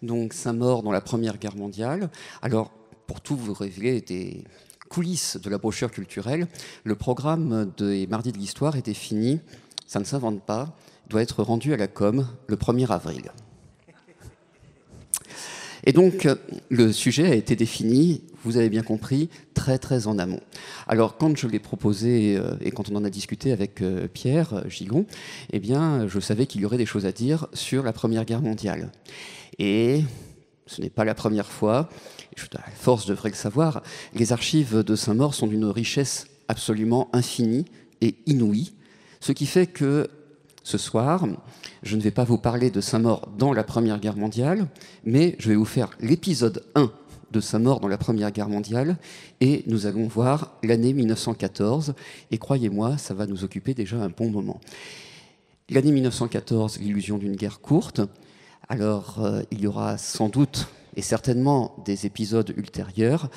donc Saint-Maur dans la Première Guerre mondiale. Alors, pour tout vous révéler des coulisses de la brochure culturelle, le programme des Mardis de l'Histoire était fini, ça ne s'invente pas, doit être rendu à la com le 1er avril. Et donc, le sujet a été défini, vous avez bien compris, très en amont. Alors, quand je l'ai proposé et quand on en a discuté avec Pierre Gigon, eh bien, je savais qu'il y aurait des choses à dire sur la Première Guerre mondiale. Et ce n'est pas la première fois, à force devrait le savoir, les archives de Saint-Maur sont d'une richesse absolument infinie et inouïe, ce qui fait que ce soir, je ne vais pas vous parler de Saint-Maur dans la Première Guerre mondiale, mais je vais vous faire l'épisode 1 de Saint-Maur dans la Première Guerre mondiale, et nous allons voir l'année 1914, et croyez-moi, ça va nous occuper déjà un bon moment. L'année 1914, l'illusion d'une guerre courte. Alors, il y aura sans doute et certainement des épisodes ultérieurs.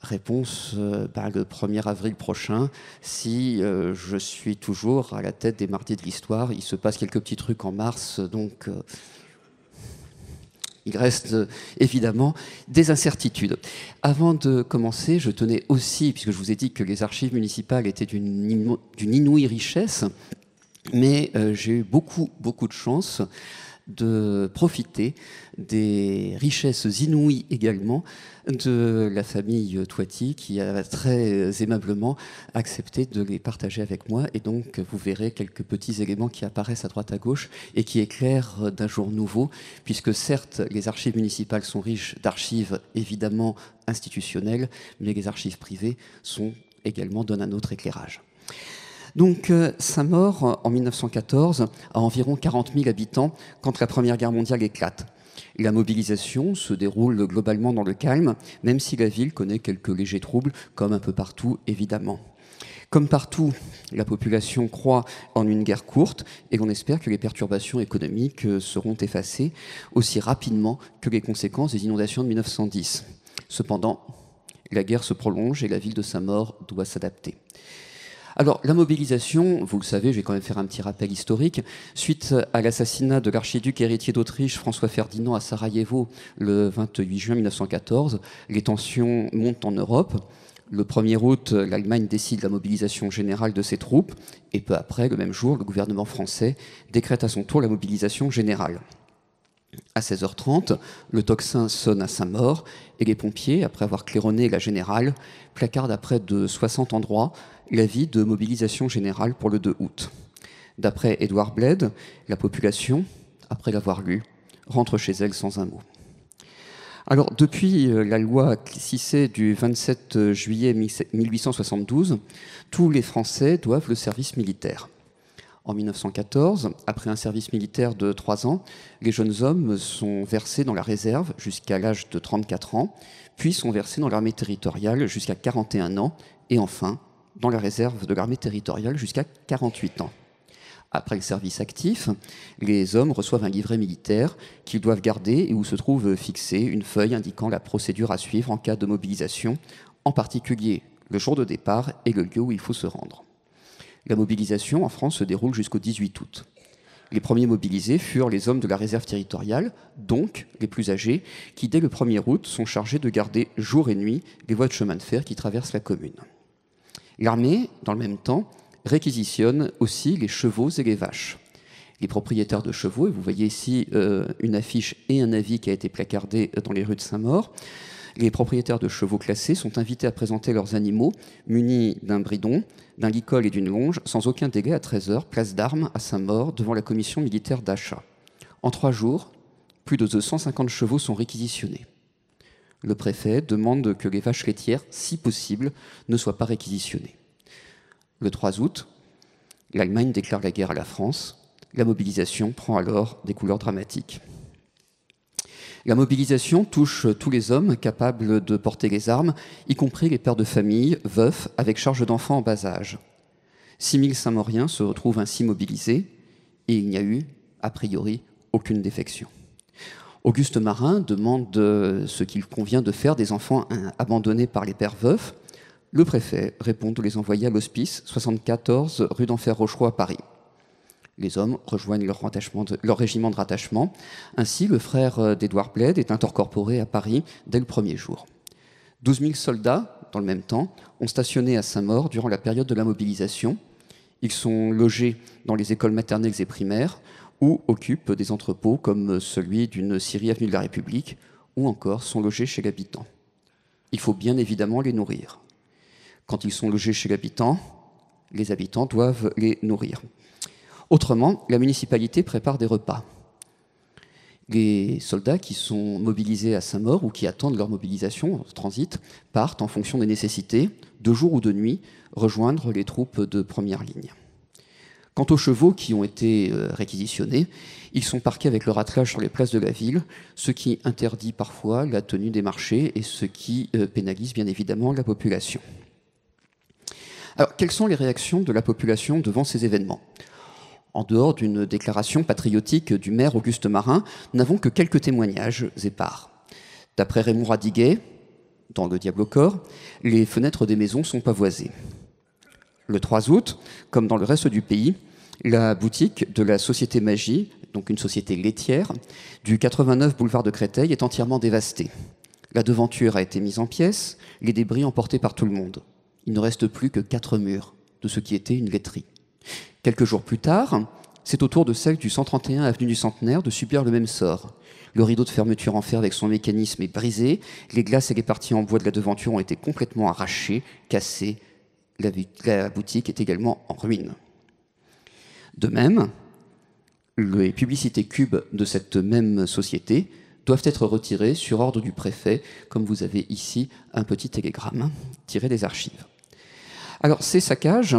Réponse le 1er avril prochain, si je suis toujours à la tête des Mardis de l'Histoire. Il se passe quelques petits trucs en mars, donc il reste évidemment des incertitudes. Avant de commencer, je tenais aussi, puisque je vous ai dit que les archives municipales étaient d'une inouïe richesse, mais j'ai eu beaucoup de chance de profiter des richesses inouïes également de la famille Toiti, qui a très aimablement accepté de les partager avec moi. Et donc, vous verrez quelques petits éléments qui apparaissent à droite à gauche et qui éclairent d'un jour nouveau, puisque certes, les archives municipales sont riches d'archives évidemment institutionnelles, mais les archives privées donnent un autre éclairage. Donc, Saint-Maur, en 1914, a environ 40 000 habitants quand la Première Guerre mondiale éclate. La mobilisation se déroule globalement dans le calme, même si la ville connaît quelques légers troubles, comme un peu partout, évidemment. Comme partout, la population croit en une guerre courte, et l'on espère que les perturbations économiques seront effacées aussi rapidement que les conséquences des inondations de 1910. Cependant, la guerre se prolonge et la ville de Saint-Maur doit s'adapter. Alors, la mobilisation, vous le savez, je vais quand même faire un petit rappel historique. Suite à l'assassinat de l'archiduc héritier d'Autriche, François Ferdinand, à Sarajevo, le 28 juin 1914, les tensions montent en Europe. Le 1er août, l'Allemagne décide la mobilisation générale de ses troupes. Et peu après, le même jour, le gouvernement français décrète à son tour la mobilisation générale. À 16h30, le tocsin sonne à Saint-Maur et les pompiers, après avoir claironné la générale, placardent à près de 60 endroits l'avis de mobilisation générale pour le 2 août. D'après Édouard Bled, la population, après l'avoir lu, rentre chez elle sans un mot. Alors, depuis la loi Clisset du 27 juillet 1872, tous les Français doivent le service militaire. En 1914, après un service militaire de 3 ans, les jeunes hommes sont versés dans la réserve jusqu'à l'âge de 34 ans, puis sont versés dans l'armée territoriale jusqu'à 41 ans, et enfin dans la réserve de l'armée territoriale jusqu'à 48 ans. Après le service actif, les hommes reçoivent un livret militaire qu'ils doivent garder et où se trouve fixée une feuille indiquant la procédure à suivre en cas de mobilisation, en particulier le jour de départ et le lieu où il faut se rendre. La mobilisation en France se déroule jusqu'au 18 août. Les premiers mobilisés furent les hommes de la réserve territoriale, donc les plus âgés, qui dès le 1er août sont chargés de garder jour et nuit les voies de chemin de fer qui traversent la commune. L'armée, dans le même temps, réquisitionne aussi les chevaux et les vaches. Les propriétaires de chevaux, et vous voyez ici une affiche et un avis qui a été placardé dans les rues de Saint-Maur, les propriétaires de chevaux classés sont invités à présenter leurs animaux munis d'un bridon, d'un licol et d'une longe, sans aucun délai à 13h, place d'Armes à Saint-Maur, devant la commission militaire d'achat. En 3 jours, plus de 250 chevaux sont réquisitionnés. Le préfet demande que les vaches laitières, si possible, ne soient pas réquisitionnées. Le 3 août, l'Allemagne déclare la guerre à la France. La mobilisation prend alors des couleurs dramatiques. La mobilisation touche tous les hommes capables de porter les armes, y compris les pères de famille, veufs, avec charge d'enfants en bas âge. 6000 Saint-Mauriens se retrouvent ainsi mobilisés, et il n'y a eu, a priori, aucune défection. Auguste Marin demande ce qu'il convient de faire des enfants abandonnés par les pères veufs. Le préfet répond de les envoyer à l'hospice 74 rue d'Enfer Rochereau à Paris. Les hommes rejoignent leur régiment de rattachement. Ainsi, le frère d'Édouard Bled est incorporé à Paris dès le premier jour. 12 000 soldats, dans le même temps, ont stationné à Saint-Maur durant la période de la mobilisation. Ils sont logés dans les écoles maternelles et primaires ou occupent des entrepôts comme celui d'une scierie avenue de la République, ou encore sont logés chez l'habitant. Il faut bien évidemment les nourrir. Quand ils sont logés chez l'habitant, les habitants doivent les nourrir. Autrement, la municipalité prépare des repas. Les soldats qui sont mobilisés à Saint-Maur ou qui attendent leur mobilisation en transit partent en fonction des nécessités, de jour ou de nuit, rejoindre les troupes de première ligne. Quant aux chevaux qui ont été réquisitionnés, ils sont parqués avec leur attelage sur les places de la ville, ce qui interdit parfois la tenue des marchés et ce qui pénalise bien évidemment la population. Alors, quelles sont les réactions de la population devant ces événements ? En dehors d'une déclaration patriotique du maire Auguste Marin, nous n'avons que quelques témoignages épars. D'après Raymond Radiguet, dans Le Diable au corps, les fenêtres des maisons sont pavoisées. Le 3 août, comme dans le reste du pays, la boutique de la Société Magie, donc une société laitière, du 89 boulevard de Créteil est entièrement dévastée. La devanture a été mise en pièces, les débris emportés par tout le monde. Il ne reste plus que 4 murs de ce qui était une laiterie. Quelques jours plus tard, c'est au tour de celle du 131 avenue du Centenaire de subir le même sort. Le rideau de fermeture en fer avec son mécanisme est brisé, les glaces et les parties en bois de la devanture ont été complètement arrachées, cassées. La boutique est également en ruine. De même, les publicités Cube de cette même société doivent être retirées sur ordre du préfet, comme vous avez ici un petit télégramme tiré des archives. Alors, ces saccages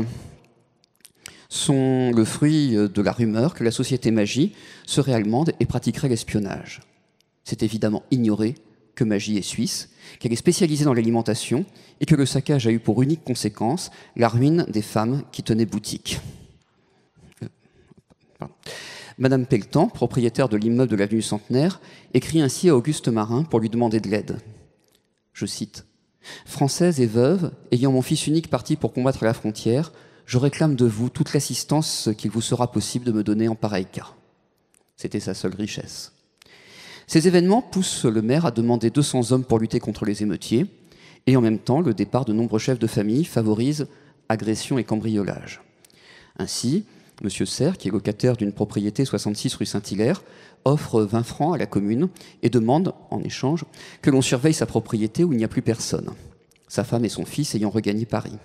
sont le fruit de la rumeur que la Société Magie serait allemande et pratiquerait l'espionnage. C'est évidemment ignoré que Magie est suisse, qu'elle est spécialisée dans l'alimentation et que le saccage a eu pour unique conséquence la ruine des femmes qui tenaient boutique. Madame Pelletan, propriétaire de l'immeuble de l'avenue Centenaire, écrit ainsi à Auguste Marin pour lui demander de l'aide. Je cite : « Française et veuve, ayant mon fils unique parti pour combattre à la frontière, je réclame de vous toute l'assistance qu'il vous sera possible de me donner en pareil cas. » C'était sa seule richesse. Ces événements poussent le maire à demander 200 hommes pour lutter contre les émeutiers, et en même temps, le départ de nombreux chefs de famille favorise agressions et cambriolages. Ainsi, M. Serre, qui est locataire d'une propriété 66 rue Saint-Hilaire, offre 20 francs à la commune et demande, en échange, que l'on surveille sa propriété où il n'y a plus personne, sa femme et son fils ayant regagné Paris.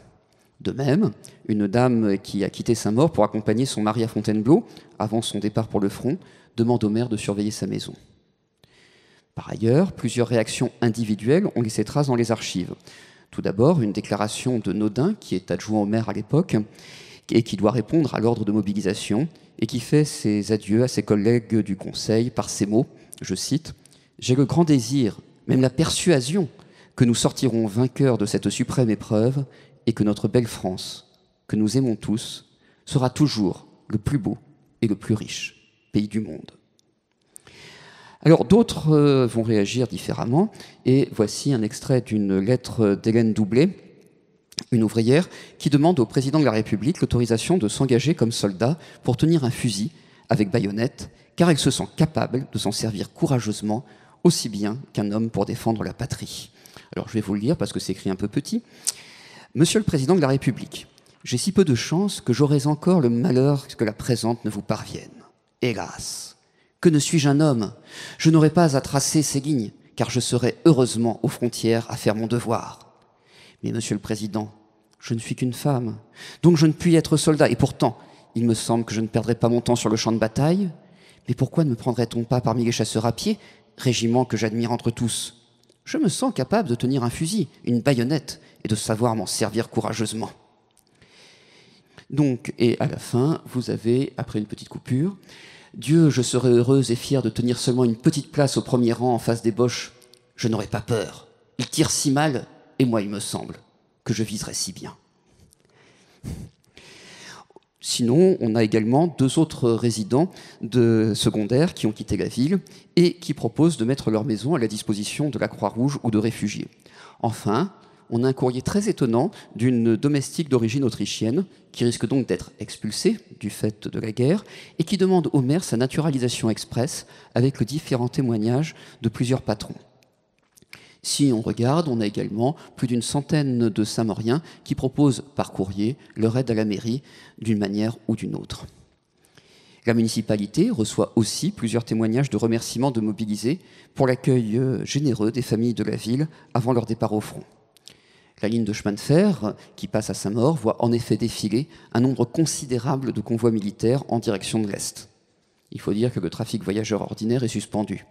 De même, une dame qui a quitté Saint-Maur pour accompagner son mari à Fontainebleau, avant son départ pour le front, demande au maire de surveiller sa maison. Par ailleurs, plusieurs réactions individuelles ont laissé trace dans les archives. Tout d'abord, une déclaration de Naudin, qui est adjoint au maire à l'époque, et qui doit répondre à l'ordre de mobilisation, et qui fait ses adieux à ses collègues du Conseil par ces mots, je cite, « J'ai le grand désir, même la persuasion, que nous sortirons vainqueurs de cette suprême épreuve et que notre belle France, que nous aimons tous, sera toujours le plus beau et le plus riche pays du monde. » Alors d'autres vont réagir différemment, et voici un extrait d'une lettre d'Hélène Doublet, une ouvrière, qui demande au président de la République l'autorisation de s'engager comme soldat pour tenir un fusil avec baïonnette, car elle se sent capable de s'en servir courageusement, aussi bien qu'un homme pour défendre la patrie. Alors je vais vous le lire parce que c'est écrit un peu petit. « Monsieur le Président de la République, j'ai si peu de chance que j'aurais encore le malheur que la présente ne vous parvienne. Hélas ! Que ne suis-je un homme? Je n'aurais pas à tracer ces lignes, car je serais heureusement aux frontières à faire mon devoir. Mais Monsieur le Président, je ne suis qu'une femme, donc je ne puis être soldat. Et pourtant, il me semble que je ne perdrai pas mon temps sur le champ de bataille. Mais pourquoi ne me prendrait-on pas parmi les chasseurs à pied, régiment que j'admire entre tous? Je me sens capable de tenir un fusil, une baïonnette, et de savoir m'en servir courageusement. » Donc, et à la fin, vous avez, après une petite coupure, « Dieu, je serais heureuse et fière de tenir seulement une petite place au premier rang en face des Boches. Je n'aurais pas peur. Ils tirent si mal, et moi, il me semble que je viserais si bien. » Sinon, on a également 2 autres résidents de secondaires qui ont quitté la ville et qui proposent de mettre leur maison à la disposition de la Croix-Rouge ou de réfugiés. Enfin, on a un courrier très étonnant d'une domestique d'origine autrichienne qui risque donc d'être expulsée du fait de la guerre et qui demande au maire sa naturalisation express avec le différents témoignages de plusieurs patrons. Si on regarde, on a également plus d'une centaine de Saint-Mauriens qui proposent par courrier leur aide à la mairie d'une manière ou d'une autre. La municipalité reçoit aussi plusieurs témoignages de remerciements de mobilisés pour l'accueil généreux des familles de la ville avant leur départ au front. La ligne de chemin de fer qui passe à Saint-Maur voit en effet défiler un nombre considérable de convois militaires en direction de l'Est. Il faut dire que le trafic voyageurs ordinaire est suspendu.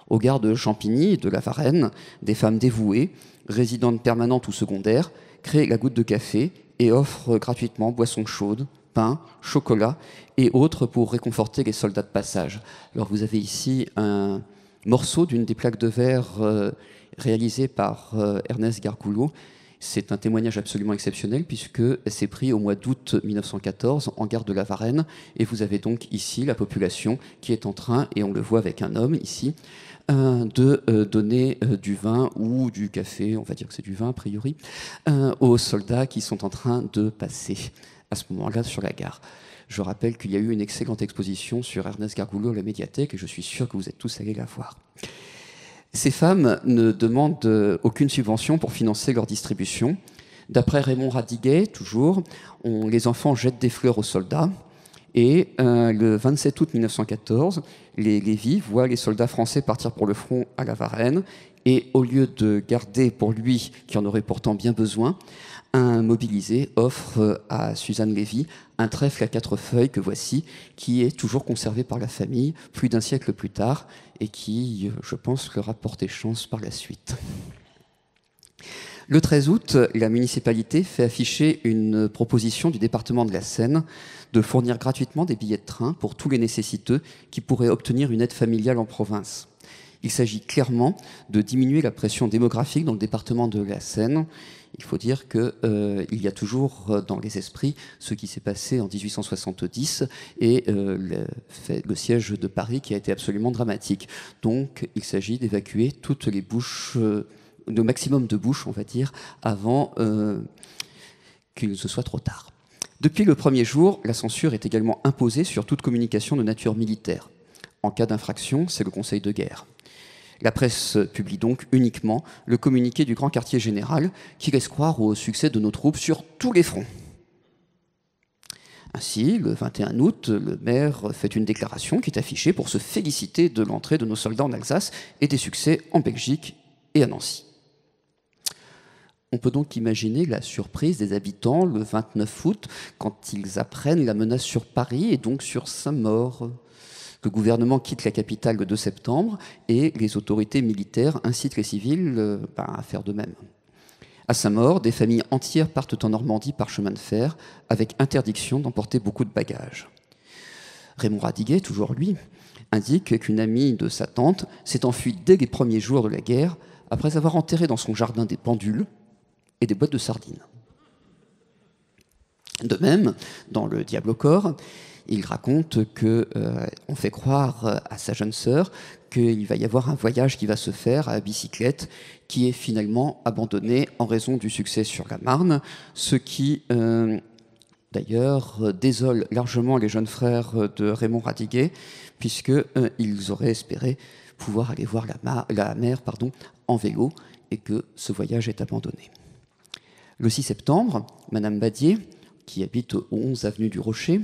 Aux gares de Champigny et de la Varenne, des femmes dévouées, résidentes permanentes ou secondaires, créent la goutte de café et offrent gratuitement boissons chaudes, pain, chocolat et autres pour réconforter les soldats de passage. Alors vous avez ici un morceau d'une des plaques de verre réalisées par Ernest Gargoulot. C'est un témoignage absolument exceptionnel puisque c'est pris au mois d'août 1914 en gare de la Varenne et vous avez donc ici la population qui est en train, et on le voit avec un homme ici, de donner du vin ou du café, on va dire que c'est du vin a priori, aux soldats qui sont en train de passer à ce moment-là sur la gare. Je rappelle qu'il y a eu une excellente exposition sur Ernest Gargoulot à la médiathèque et je suis sûr que vous êtes tous allés la voir. Ces femmes ne demandent aucune subvention pour financer leur distribution. D'après Raymond Radiguet, toujours, les enfants jettent des fleurs aux soldats. Et le 27 août 1914, les Lévy voient les soldats français partir pour le front à la Varenne. Et au lieu de garder pour lui, qui en aurait pourtant bien besoin, un mobilisé offre à Suzanne Lévy un trèfle à 4 feuilles que voici, qui est toujours conservé par la famille plus d'un siècle plus tard et qui, je pense, leur a porté chance par la suite. Le 13 août, la municipalité fait afficher une proposition du département de la Seine de fournir gratuitement des billets de train pour tous les nécessiteux qui pourraient obtenir une aide familiale en province. Il s'agit clairement de diminuer la pression démographique dans le département de la Seine. Il faut dire qu'il y a toujours dans les esprits ce qui s'est passé en 1870 et le siège de Paris qui a été absolument dramatique. Donc il s'agit d'évacuer toutes les bouches, le maximum de bouches, on va dire, avant qu'il ne soit trop tard. Depuis le premier jour, la censure est également imposée sur toute communication de nature militaire. En cas d'infraction, c'est le Conseil de guerre. La presse publie donc uniquement le communiqué du grand quartier général qui laisse croire au succès de nos troupes sur tous les fronts. Ainsi, le 21 août, le maire fait une déclaration qui est affichée pour se féliciter de l'entrée de nos soldats en Alsace et des succès en Belgique et à Nancy. On peut donc imaginer la surprise des habitants le 29 août quand ils apprennent la menace sur Paris et donc sur Saint-Maur. Le gouvernement quitte la capitale le 2 septembre et les autorités militaires incitent les civils à faire de même. À Saint-Maur, des familles entières partent en Normandie par chemin de fer avec interdiction d'emporter beaucoup de bagages. Raymond Radiguet, toujours lui, indique qu'une amie de sa tante s'est enfuie dès les premiers jours de la guerre après avoir enterré dans son jardin des pendules et des boîtes de sardines. De même, dans Le Diable au corps, il raconte qu'on fait croire à sa jeune sœur qu'il va y avoir un voyage qui va se faire à bicyclette qui est finalement abandonné en raison du succès sur la Marne, ce qui d'ailleurs désole largement les jeunes frères de Raymond Radiguet puisqu'ils auraient espéré pouvoir aller voir la mer en vélo et que ce voyage est abandonné. Le 6 septembre, Madame Badier, qui habite au 11 avenue du Rocher,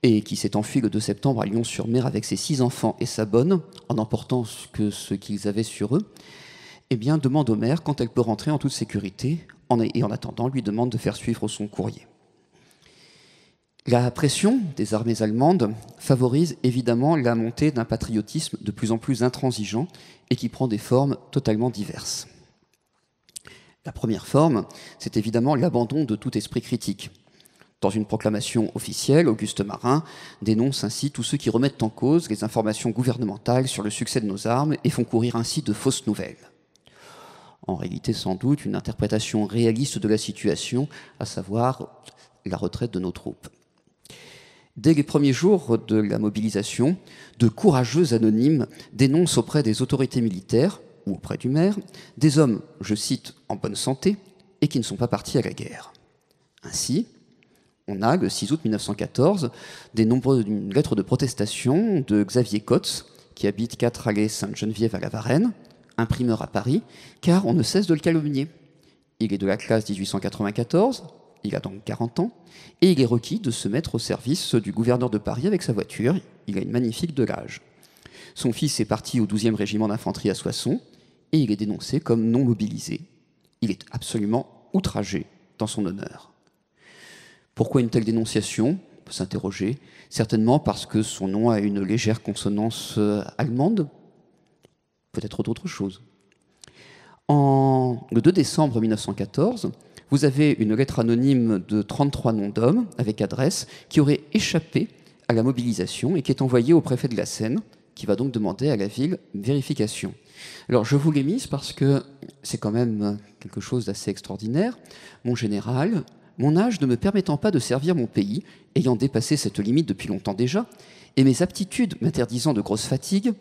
et qui s'est enfuie le 2 septembre à Lyon-sur-Mer avec ses 6 enfants et sa bonne, en emportant ce qu'ils avaient sur eux, eh bien, demande au maire quand elle peut rentrer en toute sécurité, et en attendant, lui demande de faire suivre son courrier. La pression des armées allemandes favorise évidemment la montée d'un patriotisme de plus en plus intransigeant et qui prend des formes totalement diverses. La première forme, c'est évidemment l'abandon de tout esprit critique. Dans une proclamation officielle, Auguste Marin dénonce ainsi tous ceux qui remettent en cause les informations gouvernementales sur le succès de nos armes et font courir ainsi de fausses nouvelles. En réalité, sans doute, une interprétation réaliste de la situation, à savoir la retraite de nos troupes. Dès les premiers jours de la mobilisation, de courageux anonymes dénoncent auprès des autorités militaires, ou auprès du maire, des hommes, je cite, en bonne santé et qui ne sont pas partis à la guerre. Ainsi, on a, le 6 août 1914, une lettre de protestation de Xavier Cotz, qui habite 4 allées Sainte-Geneviève à la Varenne, imprimeur à Paris, car on ne cesse de le calomnier. Il est de la classe 1894, il a donc 40 ans, et il est requis de se mettre au service du gouverneur de Paris avec sa voiture. Il a une magnifique de l'âge. Son fils est parti au 12e régiment d'infanterie à Soissons, et il est dénoncé comme non mobilisé. Il est absolument outragé dans son honneur. Pourquoi une telle dénonciation ? On peut s'interroger. Certainement parce que son nom a une légère consonance allemande. Peut-être d'autres choses. Le 2 décembre 1914, vous avez une lettre anonyme de 33 noms d'hommes, avec adresse, qui aurait échappé à la mobilisation et qui est envoyée au préfet de la Seine, qui va donc demander à la ville une vérification. Alors, je vous l'ai mise parce que c'est quand même quelque chose d'assez extraordinaire. Mon général, mon âge ne me permettant pas de servir mon pays, ayant dépassé cette limite depuis longtemps déjà, et mes aptitudes m'interdisant de grosses fatigues,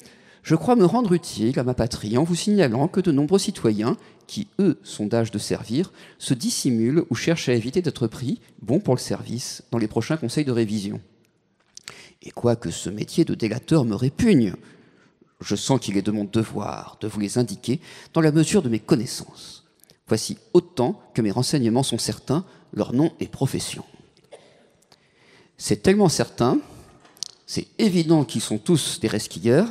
je crois me rendre utile à ma patrie en vous signalant que de nombreux citoyens, qui, eux, sont d'âge de servir, se dissimulent ou cherchent à éviter d'être pris, bons pour le service, dans les prochains conseils de révision. Et quoique ce métier de délateur me répugne, je sens qu'il est de mon devoir de vous les indiquer dans la mesure de mes connaissances. Voici autant que mes renseignements sont certains, leur nom et profession. C'est tellement certain, c'est évident qu'ils sont tous des resquilleurs,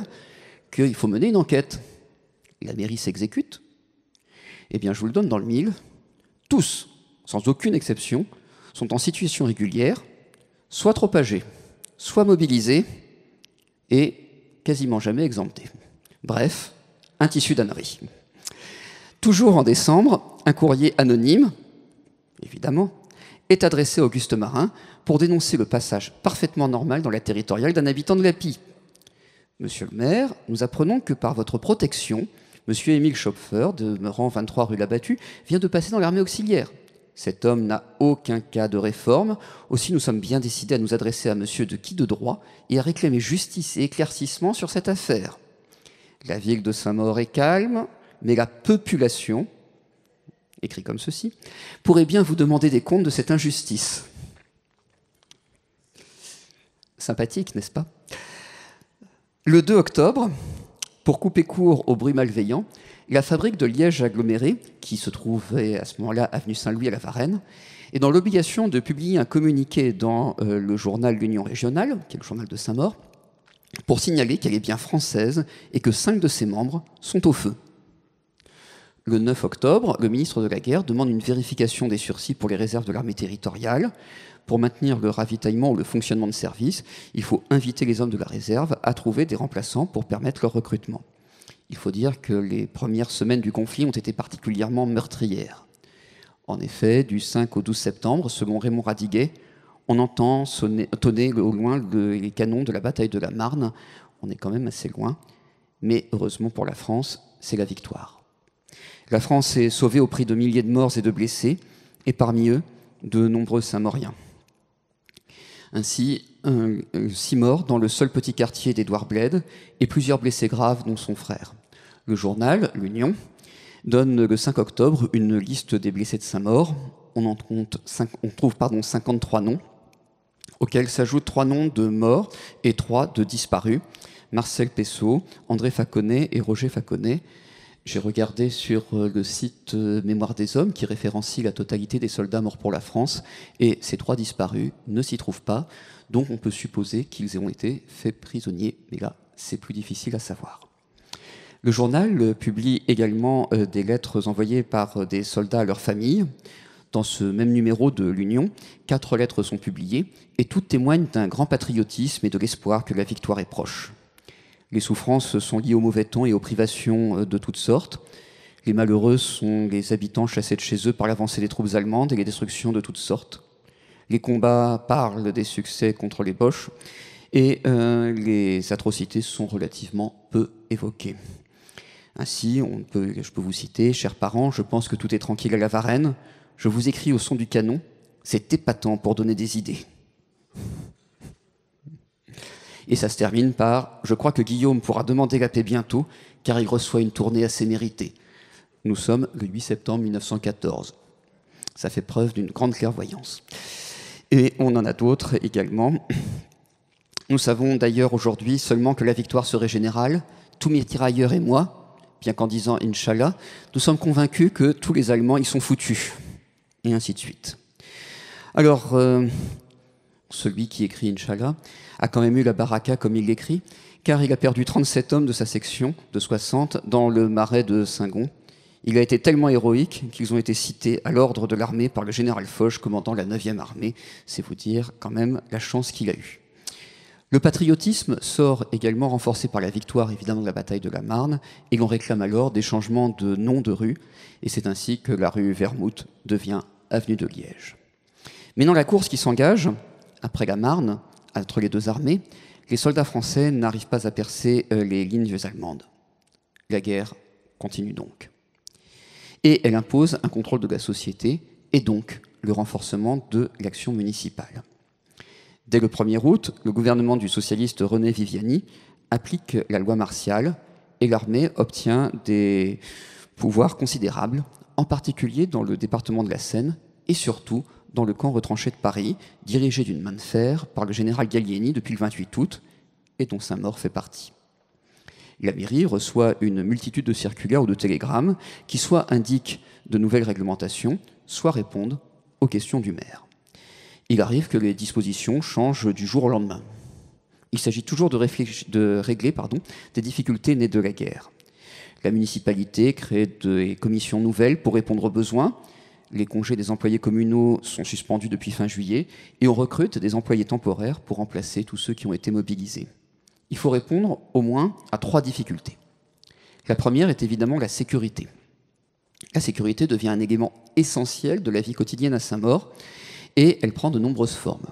qu'il faut mener une enquête. La mairie s'exécute. Eh bien, je vous le donne dans le mille. Tous, sans aucune exception, sont en situation régulière, soit trop âgés, soit mobilisés, et quasiment jamais exemptés. Bref, un tissu d'ânerie. Toujours en décembre, un courrier anonyme, évidemment, est adressé à Auguste Marin pour dénoncer le passage parfaitement normal dans la territoriale d'un habitant de la Pie. Monsieur le maire, nous apprenons que par votre protection, monsieur Émile Schopfer, demeurant 23 rue Labattu, vient de passer dans l'armée auxiliaire. Cet homme n'a aucun cas de réforme, aussi nous sommes bien décidés à nous adresser à monsieur de qui de droit et à réclamer justice et éclaircissement sur cette affaire. La ville de Saint-Maur est calme, mais la population, écrit comme ceci, pourrait bien vous demander des comptes de cette injustice. Sympathique, n'est-ce pas ? Le 2 octobre, pour couper court au bruit malveillant, la fabrique de liège aggloméré, qui se trouvait à ce moment-là avenue Saint-Louis à la Varenne, est dans l'obligation de publier un communiqué dans le journal L'Union régionale, qui est le journal de Saint-Maur, pour signaler qu'elle est bien française et que 5 de ses membres sont au feu. Le 9 octobre, le ministre de la Guerre demande une vérification des sursis pour les réserves de l'armée territoriale. Pour maintenir le ravitaillement ou le fonctionnement de service, il faut inviter les hommes de la réserve à trouver des remplaçants pour permettre leur recrutement. Il faut dire que les premières semaines du conflit ont été particulièrement meurtrières. En effet, du 5 au 12 septembre, selon Raymond Radiguet, on entend tonner au loin les canons de la bataille de la Marne. On est quand même assez loin, mais heureusement pour la France, c'est la victoire. La France est sauvée au prix de milliers de morts et de blessés, et parmi eux, de nombreux Saint-Mauriens. Ainsi, 6 morts dans le seul petit quartier d'Édouard Bled et plusieurs blessés graves, dont son frère. Le journal, l'Union, donne le 5 octobre une liste des blessés de Saint-Maur. On trouve 53 noms, auxquels s'ajoutent 3 noms de morts et 3 de disparus. Marcel Pessot, André Faconnet et Roger Faconnet. J'ai regardé sur le site Mémoire des Hommes, qui référencie la totalité des soldats morts pour la France, et ces 3 disparus ne s'y trouvent pas, donc on peut supposer qu'ils ont été faits prisonniers, mais là, c'est plus difficile à savoir. Le journal publie également des lettres envoyées par des soldats à leurs familles. Dans ce même numéro de l'Union, 4 lettres sont publiées, et toutes témoignent d'un grand patriotisme et de l'espoir que la victoire est proche. Les souffrances sont liées au mauvais temps et aux privations de toutes sortes. Les malheureux sont les habitants chassés de chez eux par l'avancée des troupes allemandes et les destructions de toutes sortes. Les combats parlent des succès contre les Boches et les atrocités sont relativement peu évoquées. Ainsi, je peux vous citer « Chers parents, je pense que tout est tranquille à la Varenne. Je vous écris au son du canon. C'est épatant pour donner des idées. » Et ça se termine par « Je crois que Guillaume pourra demander la paix bientôt, car il reçoit une tournée assez méritée. Nous sommes le 8 septembre 1914. Ça fait preuve d'une grande clairvoyance. Et on en a d'autres également. Nous savons d'ailleurs aujourd'hui seulement que la victoire serait générale. Tous mes tirailleurs et moi, bien qu'en disant Inch'Allah, nous sommes convaincus que tous les Allemands y sont foutus. Et ainsi de suite. Alors, celui qui écrit Inch'Allah a quand même eu la baraka comme il l'écrit, car il a perdu 37 hommes de sa section de 60 dans le marais de Saint-Gon. Il a été tellement héroïque qu'ils ont été cités à l'ordre de l'armée par le général Foch, commandant la 9e armée. C'est vous dire quand même la chance qu'il a eue. Le patriotisme sort également renforcé par la victoire évidemment de la bataille de la Marne, et l'on réclame alors des changements de nom de rue, et c'est ainsi que la rue Vermouth devient avenue de Liège. Mais dans la course qui s'engage, après la Marne, entre les deux armées, les soldats français n'arrivent pas à percer les lignes allemandes. La guerre continue donc. Et elle impose un contrôle de la société et donc le renforcement de l'action municipale. Dès le 1er août, le gouvernement du socialiste René Viviani applique la loi martiale et l'armée obtient des pouvoirs considérables, en particulier dans le département de la Seine et surtout dans le camp retranché de Paris, dirigé d'une main de fer par le général Gallieni depuis le 28 août et dont Saint-Maur fait partie. La mairie reçoit une multitude de circulaires ou de télégrammes qui soit indiquent de nouvelles réglementations, soit répondent aux questions du maire. Il arrive que les dispositions changent du jour au lendemain. Il s'agit toujours de régler des difficultés nées de la guerre. La municipalité crée des commissions nouvelles pour répondre aux besoins. Les congés des employés communaux sont suspendus depuis fin juillet et on recrute des employés temporaires pour remplacer tous ceux qui ont été mobilisés. Il faut répondre au moins à 3 difficultés. La première est évidemment la sécurité. La sécurité devient un élément essentiel de la vie quotidienne à Saint-Maur et elle prend de nombreuses formes.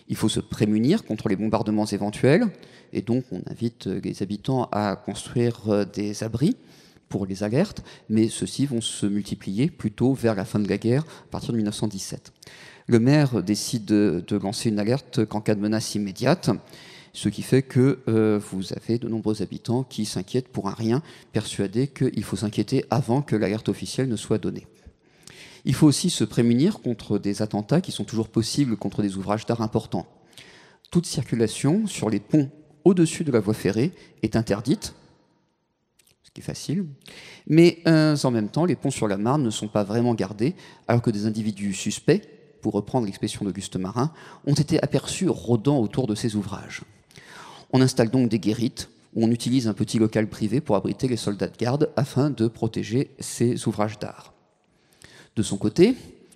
Il faut se prémunir contre les bombardements éventuels et donc on invite les habitants à construire des abris pour les alertes, mais ceux-ci vont se multiplier plutôt vers la fin de la guerre, à partir de 1917. Le maire décide de lancer une alerte qu'en cas de menace immédiate, ce qui fait que vous avez de nombreux habitants qui s'inquiètent pour un rien, persuadés qu'il faut s'inquiéter avant que l'alerte officielle ne soit donnée. Il faut aussi se prémunir contre des attentats qui sont toujours possibles contre des ouvrages d'art importants. Toute circulation sur les ponts au-dessus de la voie ferrée est interdite, ce qui est facile, mais en même temps, les ponts sur la Marne ne sont pas vraiment gardés, alors que des individus suspects, pour reprendre l'expression d'Auguste Marin, ont été aperçus rôdant autour de ces ouvrages. On installe donc des guérites, où on utilise un petit local privé pour abriter les soldats de garde afin de protéger ces ouvrages d'art. De son côté,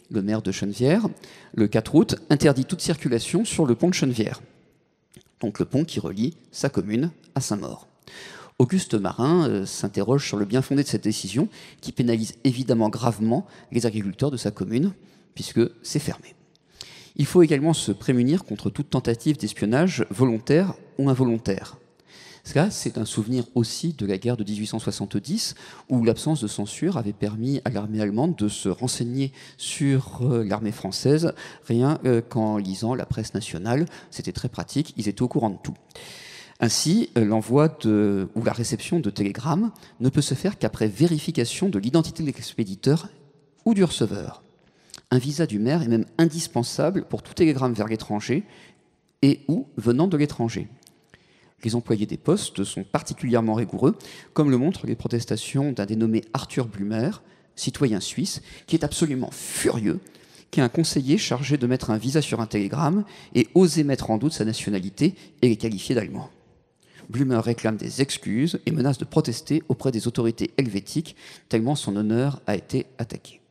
le maire de Chennevières, le 4 août, interdit toute circulation sur le pont de Chennevières, donc le pont qui relie sa commune à Saint-Maur. Auguste Marin s'interroge sur le bien fondé de cette décision, qui pénalise évidemment gravement les agriculteurs de sa commune, puisque c'est fermé. Il faut également se prémunir contre toute tentative d'espionnage volontaire ou involontaire. Ça, c'est un souvenir aussi de la guerre de 1870, où l'absence de censure avait permis à l'armée allemande de se renseigner sur l'armée française, rien qu'en lisant la presse nationale. C'était très pratique, ils étaient au courant de tout. Ainsi, l'envoi ou la réception de télégrammes ne peut se faire qu'après vérification de l'identité de l'expéditeur ou du receveur. Un visa du maire est même indispensable pour tout télégramme vers l'étranger et ou venant de l'étranger. Les employés des postes sont particulièrement rigoureux, comme le montrent les protestations d'un dénommé Arthur Blumer, citoyen suisse, qui est absolument furieux qu'un conseiller chargé de mettre un visa sur un télégramme ait osé mettre en doute sa nationalité et les qualifier d'allemand. Blumer réclame des excuses et menace de protester auprès des autorités helvétiques, tellement son honneur a été attaqué.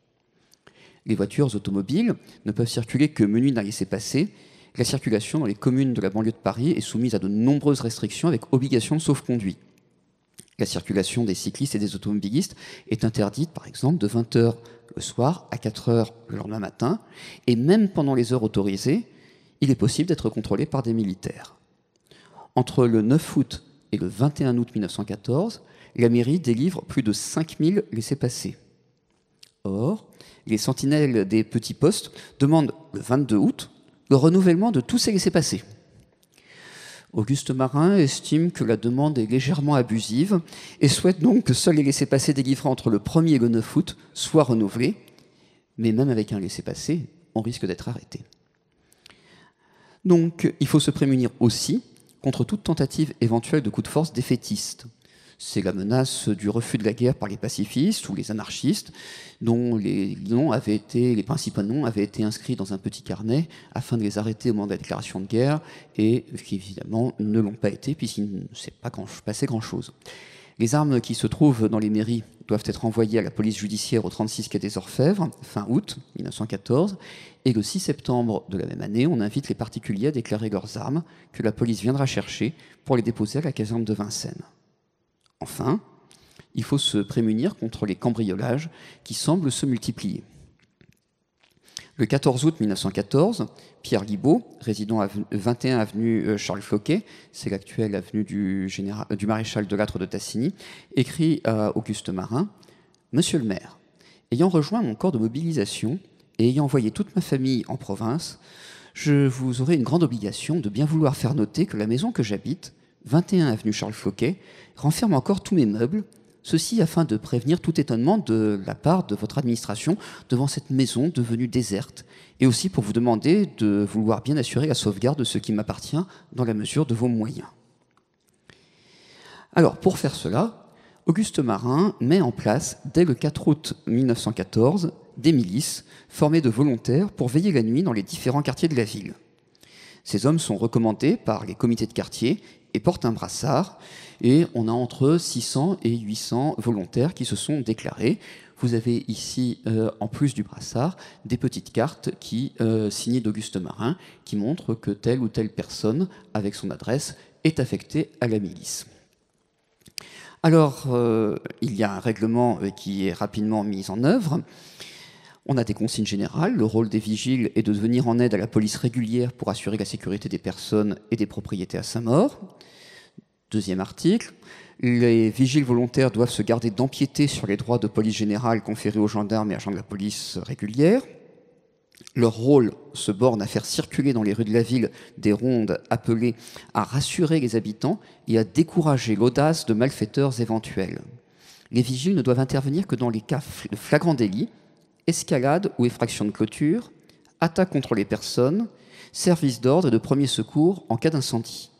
Les voitures automobiles ne peuvent circuler que menues d'un laissez-passer. La circulation dans les communes de la banlieue de Paris est soumise à de nombreuses restrictions avec obligation de sauf-conduit. La circulation des cyclistes et des automobilistes est interdite, par exemple, de 20h le soir à 4h le lendemain matin, et même pendant les heures autorisées, il est possible d'être contrôlé par des militaires. Entre le 9 août et le 21 août 1914, la mairie délivre plus de 5000 laissez-passer. Or, les sentinelles des petits postes demandent le 22 août le renouvellement de tous ces laissez-passer. Auguste Marin estime que la demande est légèrement abusive et souhaite donc que seuls les laissez-passer délivrés entre le 1er et le 9 août soient renouvelés. Mais même avec un laissez-passer, on risque d'être arrêté. Donc, il faut se prémunir aussi contre toute tentative éventuelle de coup de force défaitiste. C'est la menace du refus de la guerre par les pacifistes ou les anarchistes, dont les principaux noms avaient été inscrits dans un petit carnet afin de les arrêter au moment de la déclaration de guerre, et qui évidemment ne l'ont pas été puisqu'il ne s'est pas passé grand-chose. Les armes qui se trouvent dans les mairies doivent être envoyées à la police judiciaire au 36 quai des Orfèvres, fin août 1914, et le 6 septembre de la même année, on invite les particuliers à déclarer leurs armes que la police viendra chercher pour les déposer à la caserne de Vincennes. Enfin, il faut se prémunir contre les cambriolages qui semblent se multiplier. Le 14 août 1914, Pierre Libaud, résident à 21 avenue Charles Floquet, c'est l'actuelle avenue du maréchal de Lattre de Tassigny, écrit à Auguste Marin « Monsieur le maire, ayant rejoint mon corps de mobilisation et ayant envoyé toute ma famille en province, je vous aurai une grande obligation de bien vouloir faire noter que la maison que j'habite, 21 avenue Charles Floquet, renferme encore tous mes meubles, ceci afin de prévenir tout étonnement de la part de votre administration devant cette maison devenue déserte, et aussi pour vous demander de vouloir bien assurer la sauvegarde de ce qui m'appartient dans la mesure de vos moyens. » Alors, pour faire cela, Auguste Marin met en place, dès le 4 août 1914, des milices formées de volontaires pour veiller la nuit dans les différents quartiers de la ville. Ces hommes sont recommandés par les comités de quartier et portent un brassard, et on a entre 600 et 800 volontaires qui se sont déclarés. Vous avez ici, en plus du brassard, des petites cartes signées d'Auguste Marin qui montrent que telle ou telle personne, avec son adresse, est affectée à la milice. Alors, il y a un règlement qui est rapidement mis en œuvre. On a des consignes générales. Le rôle des vigiles est de venir en aide à la police régulière pour assurer la sécurité des personnes et des propriétés à Saint-Maur. Deuxième article, les vigiles volontaires doivent se garder d'empiéter sur les droits de police générale conférés aux gendarmes et agents de la police régulière. Leur rôle se borne à faire circuler dans les rues de la ville des rondes appelées à rassurer les habitants et à décourager l'audace de malfaiteurs éventuels. Les vigiles ne doivent intervenir que dans les cas de flagrant délit, escalade ou effraction de clôture, attaque contre les personnes, service d'ordre et de premier secours en cas d'incendie.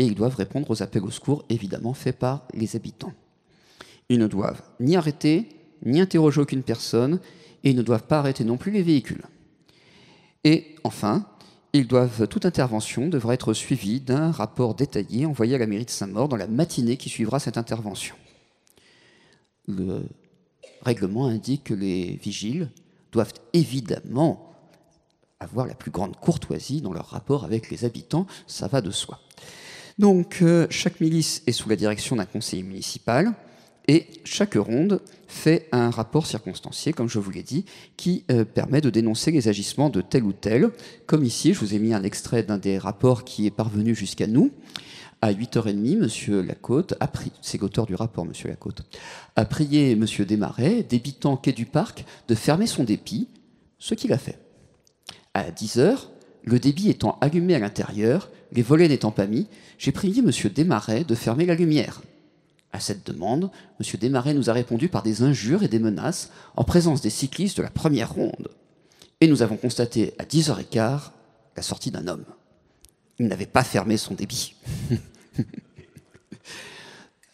Et ils doivent répondre aux appels au secours, évidemment, faits par les habitants. Ils ne doivent ni arrêter, ni interroger aucune personne, et ils ne doivent pas arrêter non plus les véhicules. Et enfin, toute intervention devra être suivie d'un rapport détaillé envoyé à la mairie de Saint-Maur dans la matinée qui suivra cette intervention. Le règlement indique que les vigiles doivent évidemment avoir la plus grande courtoisie dans leur rapport avec les habitants, ça va de soi. Donc, chaque milice est sous la direction d'un conseiller municipal et chaque ronde fait un rapport circonstancié, comme je vous l'ai dit, qui permet de dénoncer les agissements de tel ou tel. Comme ici, je vous ai mis un extrait d'un des rapports qui est parvenu jusqu'à nous. À 8h30, M. Lacôte, c'est l'auteur du rapport, M. Lacôte, a prié M. Desmarais, débitant quai du Parc, de fermer son débit, ce qu'il a fait. À 10h, le débit étant allumé à l'intérieur, les volets n'étant pas mis, j'ai prié M. Desmarais de fermer la lumière. À cette demande, M. Desmarais nous a répondu par des injures et des menaces en présence des cyclistes de la première ronde. Et nous avons constaté à 10h15 la sortie d'un homme. Il n'avait pas fermé son débit.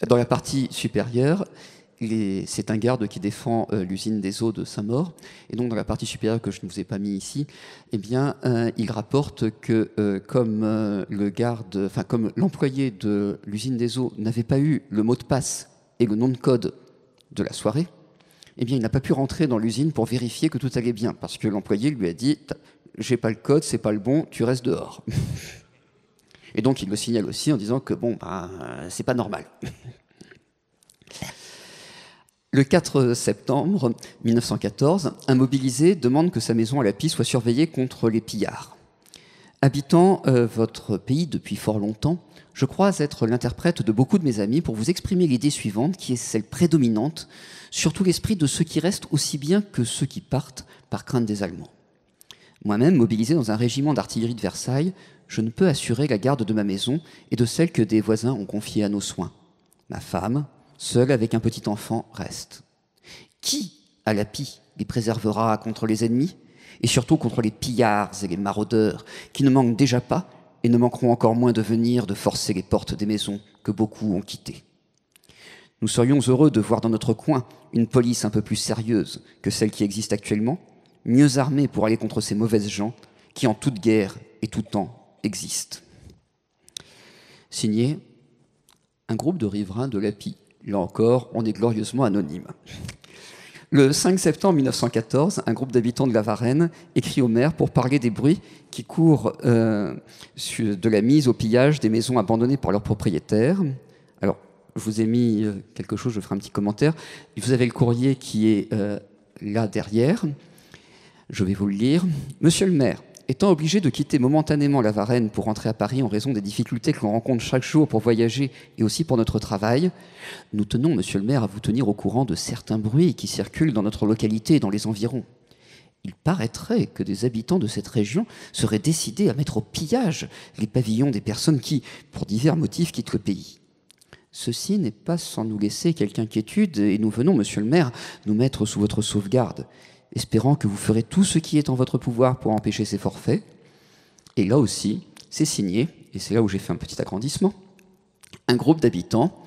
Dans la partie supérieure, c'est un garde qui défend l'usine des eaux de Saint-Maur. Et donc, dans la partie supérieure que je ne vous ai pas mis ici, eh bien, il rapporte que comme l'employé de l'usine des eaux n'avait pas eu le mot de passe et le nom de code de la soirée, eh bien, il n'a pas pu rentrer dans l'usine pour vérifier que tout allait bien, parce que l'employé lui a dit « j'ai pas le code, c'est pas le bon, tu restes dehors ». Et donc, il le signale aussi en disant que c'est pas normal. Le 4 septembre 1914, un mobilisé demande que sa maison à la Pie soit surveillée contre les pillards. Habitant votre pays depuis fort longtemps, je crois être l'interprète de beaucoup de mes amis pour vous exprimer l'idée suivante, qui est celle prédominante, surtout l'esprit de ceux qui restent aussi bien que ceux qui partent par crainte des Allemands. Moi-même, mobilisé dans un régiment d'artillerie de Versailles, je ne peux assurer la garde de ma maison et de celle que des voisins ont confiée à nos soins. Ma femme, seule avec un petit enfant, reste. Qui, à la pie, les préservera contre les ennemis et surtout contre les pillards et les maraudeurs qui ne manquent déjà pas et ne manqueront encore moins de venir de forcer les portes des maisons que beaucoup ont quittées. Nous serions heureux de voir dans notre coin une police un peu plus sérieuse que celle qui existe actuellement, mieux armée pour aller contre ces mauvaises gens qui en toute guerre et tout temps existent. Signé un groupe de riverains de l'Api. Là encore, on est glorieusement anonyme. Le 5 septembre 1914, un groupe d'habitants de la Varenne écrit au maire pour parler des bruits qui courent de la mise au pillage des maisons abandonnées par leurs propriétaires. Alors, je vous ai mis quelque chose, je ferai un petit commentaire. Vous avez le courrier qui est là derrière. Je vais vous le lire. Monsieur le maire, étant obligé de quitter momentanément la Varenne pour rentrer à Paris en raison des difficultés que l'on rencontre chaque jour pour voyager et aussi pour notre travail, nous tenons, monsieur le maire, à vous tenir au courant de certains bruits qui circulent dans notre localité et dans les environs. Il paraîtrait que des habitants de cette région seraient décidés à mettre au pillage les pavillons des personnes qui, pour divers motifs, quittent le pays. Ceci n'est pas sans nous laisser quelque inquiétude et nous venons, monsieur le maire, nous mettre sous votre sauvegarde, espérant que vous ferez tout ce qui est en votre pouvoir pour empêcher ces forfaits. Et là aussi, c'est signé, et c'est là où j'ai fait un petit agrandissement, un groupe d'habitants,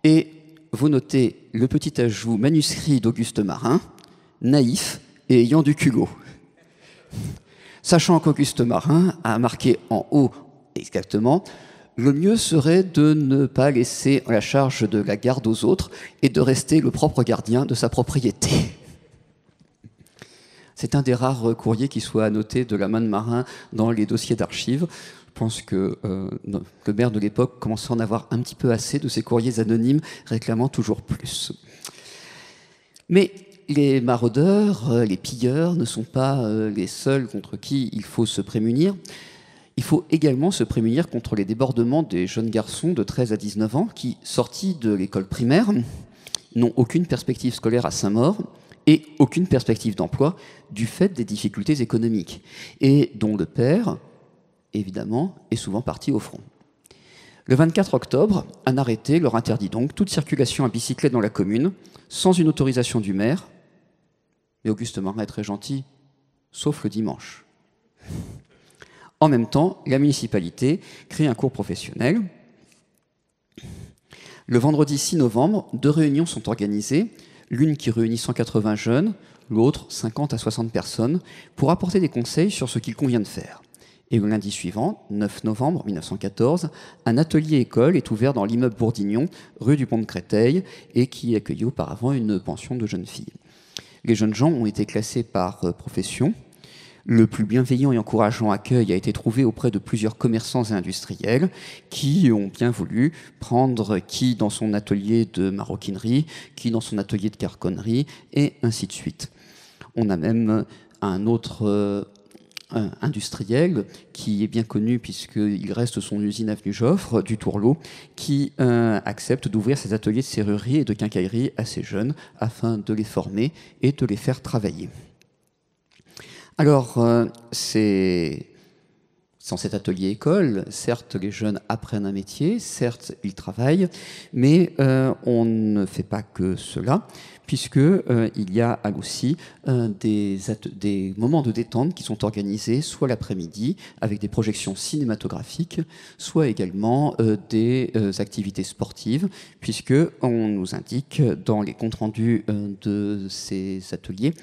et vous notez le petit ajout manuscrit d'Auguste Marin, naïf et ayant du culot. Sachant qu'Auguste Marin a marqué en haut exactement, le mieux serait de ne pas laisser la charge de la garde aux autres et de rester le propre gardien de sa propriété. C'est un des rares courriers qui soit annoté de la main de Marin dans les dossiers d'archives. Je pense que le maire de l'époque commençait à en avoir un petit peu assez de ces courriers anonymes réclamant toujours plus. Mais les maraudeurs, les pilleurs ne sont pas les seuls contre qui il faut se prémunir. Il faut également se prémunir contre les débordements des jeunes garçons de 13 à 19 ans qui, sortis de l'école primaire, n'ont aucune perspective scolaire à Saint-Maur et aucune perspective d'emploi du fait des difficultés économiques, et dont le père, évidemment, est souvent parti au front. Le 24 octobre, un arrêté leur interdit donc toute circulation à bicyclette dans la commune, sans une autorisation du maire, et Auguste Marin est très gentil, sauf le dimanche. En même temps, la municipalité crée un cours professionnel. Le vendredi 6 novembre, 2 réunions sont organisées, l'une qui réunit 180 jeunes, l'autre 50 à 60 personnes, pour apporter des conseils sur ce qu'il convient de faire. Et le lundi suivant, 9 novembre 1914, un atelier école est ouvert dans l'immeuble Bourdignon, rue du Pont de Créteil, et qui accueillait auparavant une pension de jeunes filles. Les jeunes gens ont été classés par profession. Le plus bienveillant et encourageant accueil a été trouvé auprès de plusieurs commerçants et industriels qui ont bien voulu prendre qui dans son atelier de maroquinerie, qui dans son atelier de carconnerie, et ainsi de suite. On a même un autre industriel qui est bien connu puisqu'il reste son usine avenue Joffre, du Tourlot, qui accepte d'ouvrir ses ateliers de serrurerie et de quincaillerie à ces jeunes afin de les former et de les faire travailler. Alors, c'est dans cet atelier-école, certes, les jeunes apprennent un métier, certes, ils travaillent, mais on ne fait pas que cela, puisqu'il y a aussi des moments de détente qui sont organisés, soit l'après-midi, avec des projections cinématographiques, soit également des activités sportives, puisqu'on nous indique dans les comptes rendus de ces ateliers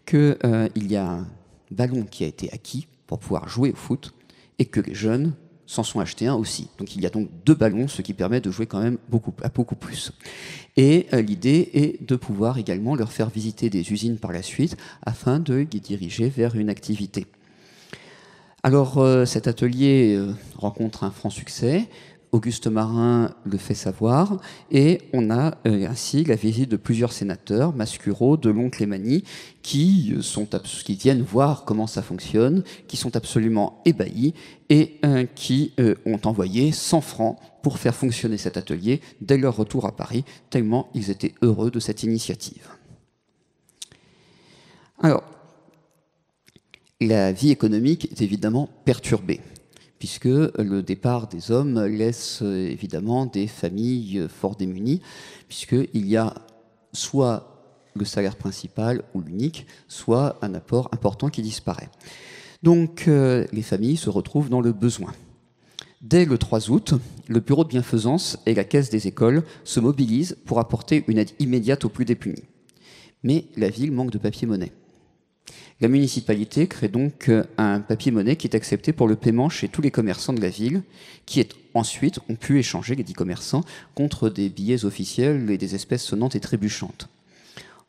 qu'il y a un ballon qui a été acquis pour pouvoir jouer au foot et que les jeunes s'en sont achetés un aussi. Donc il y a donc 2 ballons, ce qui permet de jouer quand même beaucoup plus. Et l'idée est de pouvoir également leur faire visiter des usines par la suite afin de les diriger vers une activité. Alors cet atelier rencontre un franc succès. Auguste Marin le fait savoir, et on a ainsi la visite de plusieurs sénateurs, Mascureau, Delon, Clémany, qui viennent voir comment ça fonctionne, qui sont absolument ébahis, et qui ont envoyé 100 francs pour faire fonctionner cet atelier dès leur retour à Paris, tellement ils étaient heureux de cette initiative. Alors, La vie économique est évidemment perturbée, puisque le départ des hommes laisse évidemment des familles fort démunies, puisqu'il y a soit le salaire principal ou l'unique, soit un apport important qui disparaît. Donc les familles se retrouvent dans le besoin. Dès le 3 août, le bureau de bienfaisance et la caisse des écoles se mobilisent pour apporter une aide immédiate aux plus démunis. Mais la ville manque de papier-monnaie. La municipalité crée donc un papier-monnaie qui est accepté pour le paiement chez tous les commerçants de la ville, qui ensuite ont pu échanger, les 10 commerçants, contre des billets officiels et des espèces sonnantes et trébuchantes.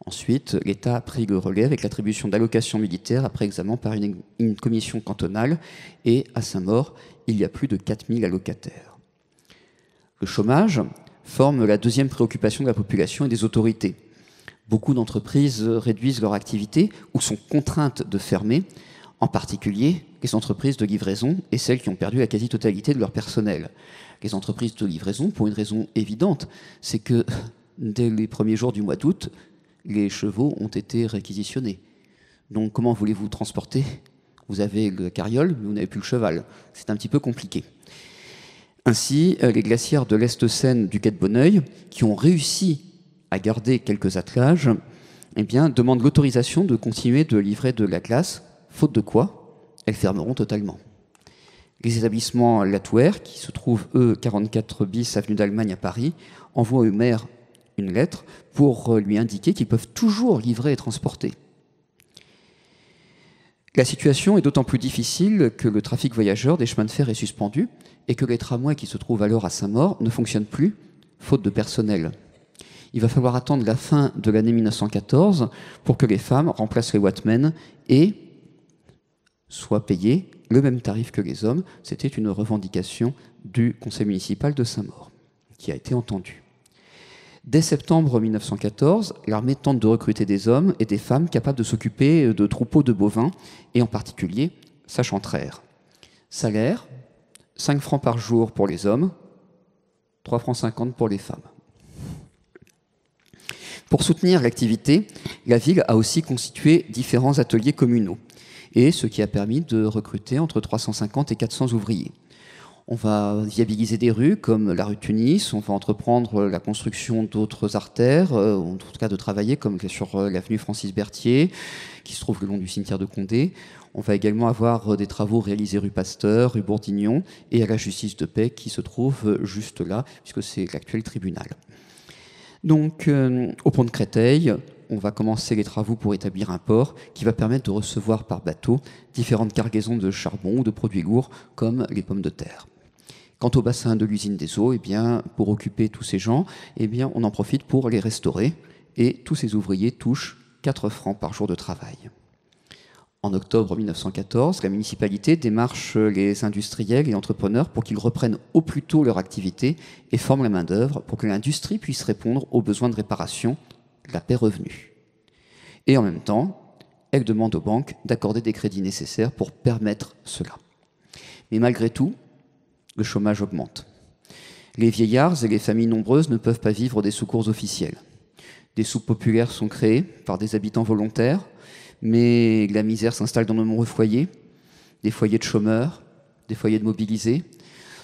Ensuite, l'État a pris le relais avec l'attribution d'allocations militaires après examen par une commission cantonale, et à Saint-Maur, il y a plus de 4000 allocataires. Le chômage forme la deuxième préoccupation de la population et des autorités. Beaucoup d'entreprises réduisent leur activité ou sont contraintes de fermer, en particulier les entreprises de livraison et celles qui ont perdu la quasi-totalité de leur personnel. Les entreprises de livraison, pour une raison évidente, c'est que dès les premiers jours du mois d'août, les chevaux ont été réquisitionnés. Donc comment voulez-vous transporter? Vous avez le carriole, mais vous n'avez plus le cheval. C'est un petit peu compliqué. Ainsi, les glacières de l'Est-Seine du quai de Bonneuil, qui ont réussi à garder quelques attelages, eh bien, demandent l'autorisation de continuer de livrer de la glace, faute de quoi elles fermeront totalement. Les établissements Latouer, qui se trouvent, eux, 44 bis avenue d'Allemagne à Paris, envoient au maire une lettre pour lui indiquer qu'ils peuvent toujours livrer et transporter. La situation est d'autant plus difficile que le trafic voyageur des chemins de fer est suspendu et que les tramways qui se trouvent alors à Saint-Maur ne fonctionnent plus, faute de personnel. Il va falloir attendre la fin de l'année 1914 pour que les femmes remplacent les watmen et soient payées le même tarif que les hommes. C'était une revendication du conseil municipal de Saint-Maur, qui a été entendue. Dès septembre 1914, l'armée tente de recruter des hommes et des femmes capables de s'occuper de troupeaux de bovins, et en particulier sa chantraire. Salaire, 5 francs par jour pour les hommes, 3,50 francs pour les femmes. Pour soutenir l'activité, la ville a aussi constitué différents ateliers communaux, et ce qui a permis de recruter entre 350 et 400 ouvriers. On va viabiliser des rues comme la rue Tunis, on va entreprendre la construction d'autres artères, en tout cas de travailler comme sur l'avenue Francis Berthier, qui se trouve le long du cimetière de Condé. On va également avoir des travaux réalisés rue Pasteur, rue Bourdignon et à la justice de paix qui se trouve juste là, puisque c'est l'actuel tribunal. Donc, au pont de Créteil, on va commencer les travaux pour établir un port qui va permettre de recevoir par bateau différentes cargaisons de charbon ou de produits lourds comme les pommes de terre. Quant au bassin de l'usine des eaux, eh bien, pour occuper tous ces gens, eh bien, on en profite pour les restaurer et tous ces ouvriers touchent 4 francs par jour de travail. En octobre 1914, la municipalité démarche les industriels et entrepreneurs pour qu'ils reprennent au plus tôt leur activité et forment la main-d'œuvre pour que l'industrie puisse répondre aux besoins de réparation de la paix revenue. Et en même temps, elle demande aux banques d'accorder des crédits nécessaires pour permettre cela. Mais malgré tout, le chômage augmente. Les vieillards et les familles nombreuses ne peuvent pas vivre des secours officiels. Des soupes populaires sont créées par des habitants volontaires, mais la misère s'installe dans de nombreux foyers, des foyers de chômeurs, des foyers de mobilisés,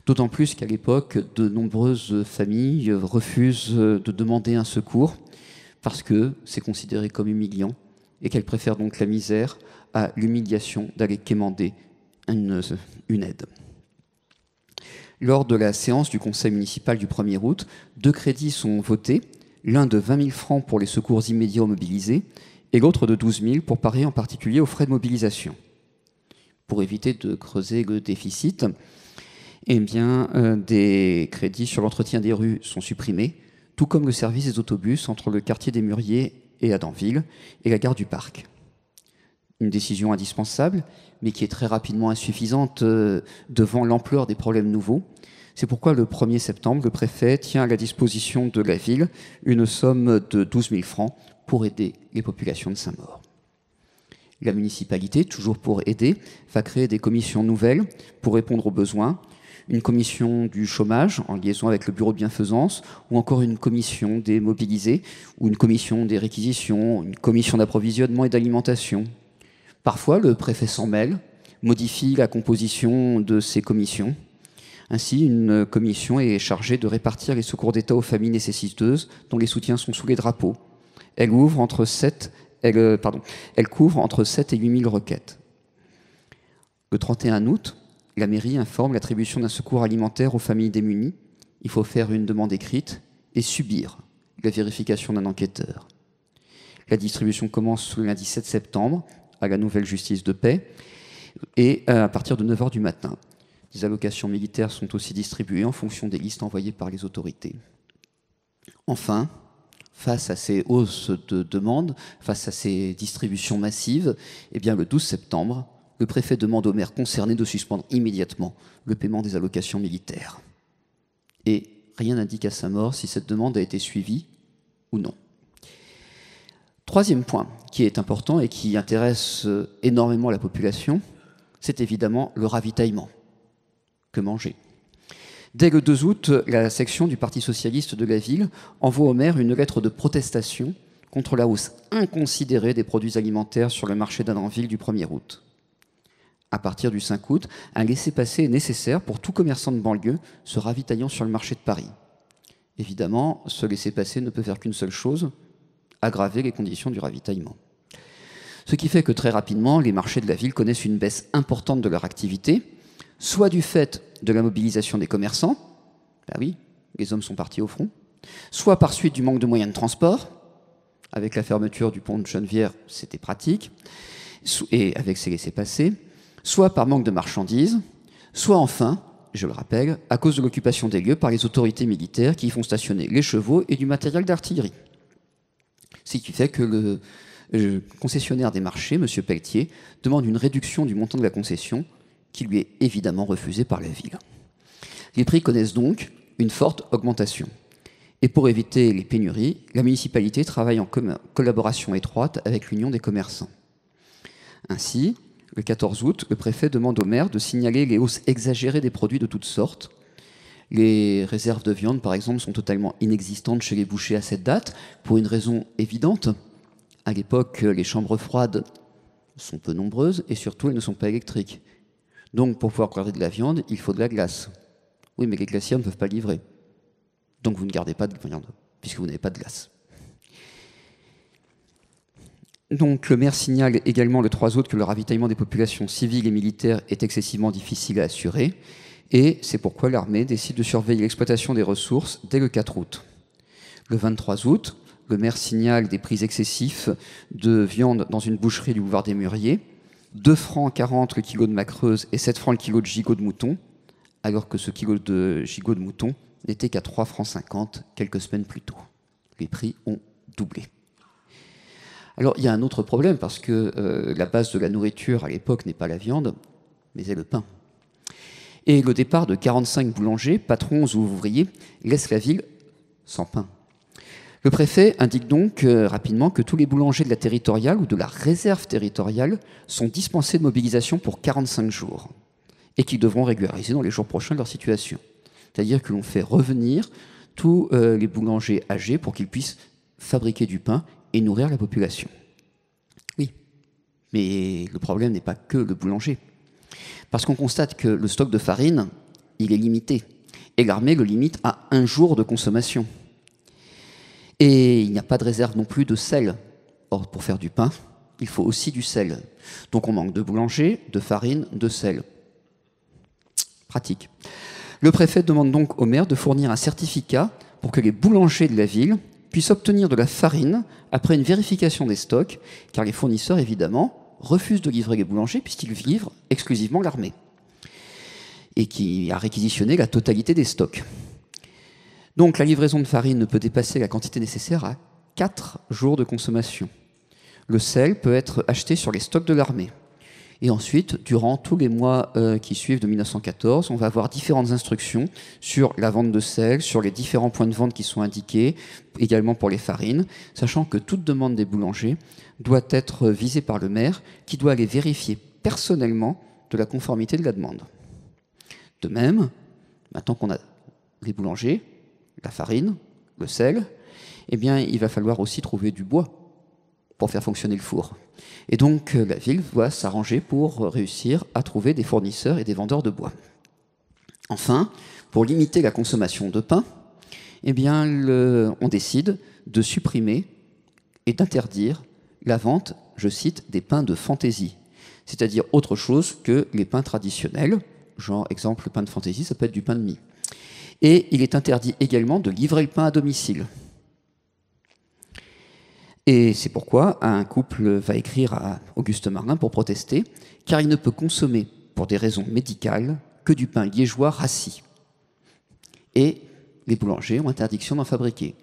d'autant plus qu'à l'époque, de nombreuses familles refusent de demander un secours parce que c'est considéré comme humiliant et qu'elles préfèrent donc la misère à l'humiliation d'aller quémander une aide. Lors de la séance du conseil municipal du 1er août, 2 crédits sont votés, l'un de 20 000 francs pour les secours immédiats aux mobilisés et l'autre de 12 000 pour parer en particulier aux frais de mobilisation. Pour éviter de creuser le déficit, eh bien, des crédits sur l'entretien des rues sont supprimés, tout comme le service des autobus entre le quartier des Mûriers et Adanville et la gare du Parc. Une décision indispensable, mais qui est très rapidement insuffisante devant l'ampleur des problèmes nouveaux. C'est pourquoi le 1er septembre, le préfet tient à la disposition de la ville une somme de 12 000 francs pour aider les populations de Saint-Maur. La municipalité, toujours pour aider, va créer des commissions nouvelles pour répondre aux besoins, une commission du chômage en liaison avec le bureau de bienfaisance, ou encore une commission des mobilisés, ou une commission des réquisitions, une commission d'approvisionnement et d'alimentation. Parfois, le préfet s'en mêle, modifie la composition de ses commissions. Ainsi, une commission est chargée de répartir les secours d'État aux familles nécessiteuses dont les soutiens sont sous les drapeaux. Elle couvre entre 7 et 8 000 requêtes. Le 31 août, la mairie informe l'attribution d'un secours alimentaire aux familles démunies. Il faut faire une demande écrite et subir la vérification d'un enquêteur. La distribution commence le lundi 7 septembre à la nouvelle justice de paix et à partir de 9 h du matin. Des allocations militaires sont aussi distribuées en fonction des listes envoyées par les autorités. Enfin, face à ces hausses de demandes, face à ces distributions massives, eh bien, le 12 septembre, le préfet demande aux maires concernés de suspendre immédiatement le paiement des allocations militaires. Et rien n'indique à sa mort si cette demande a été suivie ou non. Troisième point qui est important et qui intéresse énormément la population, c'est évidemment le ravitaillement. Que manger ? Dès le 2 août, la section du Parti socialiste de la ville envoie au maire une lettre de protestation contre la hausse inconsidérée des produits alimentaires sur le marché d'Annanville du 1er août. À partir du 5 août, un laissez-passer est nécessaire pour tout commerçant de banlieue se ravitaillant sur le marché de Paris. Évidemment, ce laissez-passer ne peut faire qu'une seule chose, aggraver les conditions du ravitaillement. Ce qui fait que très rapidement, les marchés de la ville connaissent une baisse importante de leur activité, soit du fait de la mobilisation des commerçants, ben oui, les hommes sont partis au front, soit par suite du manque de moyens de transport, avec la fermeture du pont de Geneviève, c'était pratique, et avec ces laissez-passer, soit par manque de marchandises, soit enfin, je le rappelle, à cause de l'occupation des lieux par les autorités militaires qui y font stationner les chevaux et du matériel d'artillerie. Ce qui fait que le concessionnaire des marchés, M. Pelletier, demande une réduction du montant de la concession qui lui est évidemment refusée par la ville. Les prix connaissent donc une forte augmentation. Et pour éviter les pénuries, la municipalité travaille en collaboration étroite avec l'Union des commerçants. Ainsi, le 14 août, le préfet demande au maire de signaler les hausses exagérées des produits de toutes sortes. Les réserves de viande, par exemple, sont totalement inexistantes chez les bouchers à cette date, pour une raison évidente. À l'époque, les chambres froides sont peu nombreuses et surtout, elles ne sont pas électriques. Donc, pour pouvoir garder de la viande, il faut de la glace. Oui, mais les glaciers ne peuvent pas livrer. Donc, vous ne gardez pas de viande, puisque vous n'avez pas de glace. Donc, le maire signale également le 3 août que le ravitaillement des populations civiles et militaires est excessivement difficile à assurer, et c'est pourquoi l'armée décide de surveiller l'exploitation des ressources dès le 4 août. Le 23 août, le maire signale des prix excessifs de viande dans une boucherie du boulevard des Mûriers, 2 francs 40 le kilo de macreuse et 7 francs le kilo de gigot de mouton, alors que ce kilo de gigot de mouton n'était qu'à 3 francs 50 quelques semaines plus tôt. Les prix ont doublé. Alors, il y a un autre problème, parce que la base de la nourriture à l'époque n'est pas la viande, mais est le pain. Et le départ de 45 boulangers, patrons ou ouvriers, laisse la ville sans pain. Le préfet indique donc rapidement que tous les boulangers de la territoriale ou de la réserve territoriale sont dispensés de mobilisation pour 45 jours et qu'ils devront régulariser dans les jours prochains leur situation. C'est-à-dire que l'on fait revenir tous les boulangers âgés pour qu'ils puissent fabriquer du pain et nourrir la population. Oui, mais le problème n'est pas que le boulanger. Parce qu'on constate que le stock de farine, il est limité. Et l'armée le limite à 1 jour de consommation. Et il n'y a pas de réserve non plus de sel. Or, pour faire du pain, il faut aussi du sel. Donc on manque de boulanger, de farine, de sel. Pratique. Le préfet demande donc au maire de fournir un certificat pour que les boulangers de la ville puissent obtenir de la farine après une vérification des stocks, car les fournisseurs, évidemment, refusent de livrer les boulangers puisqu'ils livrent exclusivement l'armée et qui a réquisitionné la totalité des stocks. Donc la livraison de farine ne peut dépasser la quantité nécessaire à 4 jours de consommation. Le sel peut être acheté sur les stocks de l'armée. Et ensuite, durant tous les mois qui suivent de 1914, on va avoir différentes instructions sur la vente de sel, sur les différents points de vente qui sont indiqués, également pour les farines, sachant que toute demande des boulangers doit être visée par le maire, qui doit aller vérifier personnellement de la conformité de la demande. De même, maintenant qu'on a les boulangers, la farine, le sel, eh bien, il va falloir aussi trouver du bois pour faire fonctionner le four. Et donc la ville doit s'arranger pour réussir à trouver des fournisseurs et des vendeurs de bois. Enfin, pour limiter la consommation de pain, eh bien, on décide de supprimer et d'interdire la vente, je cite, des pains de fantaisie, c'est-à-dire autre chose que les pains traditionnels, genre exemple le pain de fantaisie, ça peut être du pain de mie. Et il est interdit également de livrer le pain à domicile. Et c'est pourquoi un couple va écrire à Auguste Marin pour protester, car il ne peut consommer, pour des raisons médicales, que du pain liégeois rassis. Et les boulangers ont interdiction d'en fabriquer.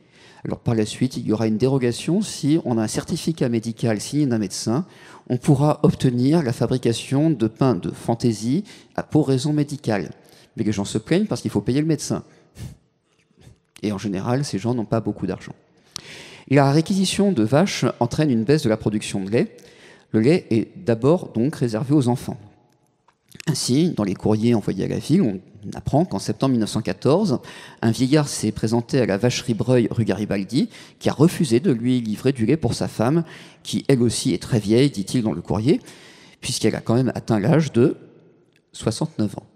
Alors par la suite, il y aura une dérogation si on a un certificat médical signé d'un médecin, on pourra obtenir la fabrication de pain de fantaisie pour raison médicale. Mais les gens se plaignent parce qu'il faut payer le médecin. Et en général, ces gens n'ont pas beaucoup d'argent. La réquisition de vaches entraîne une baisse de la production de lait. Le lait est d'abord donc réservé aux enfants. Ainsi, dans les courriers envoyés à la ville, on apprend qu'en septembre 1914, un vieillard s'est présenté à la vacherie Breuil rue Garibaldi, qui a refusé de lui livrer du lait pour sa femme, qui elle aussi est très vieille, dit-il dans le courrier, puisqu'elle a quand même atteint l'âge de 69 ans.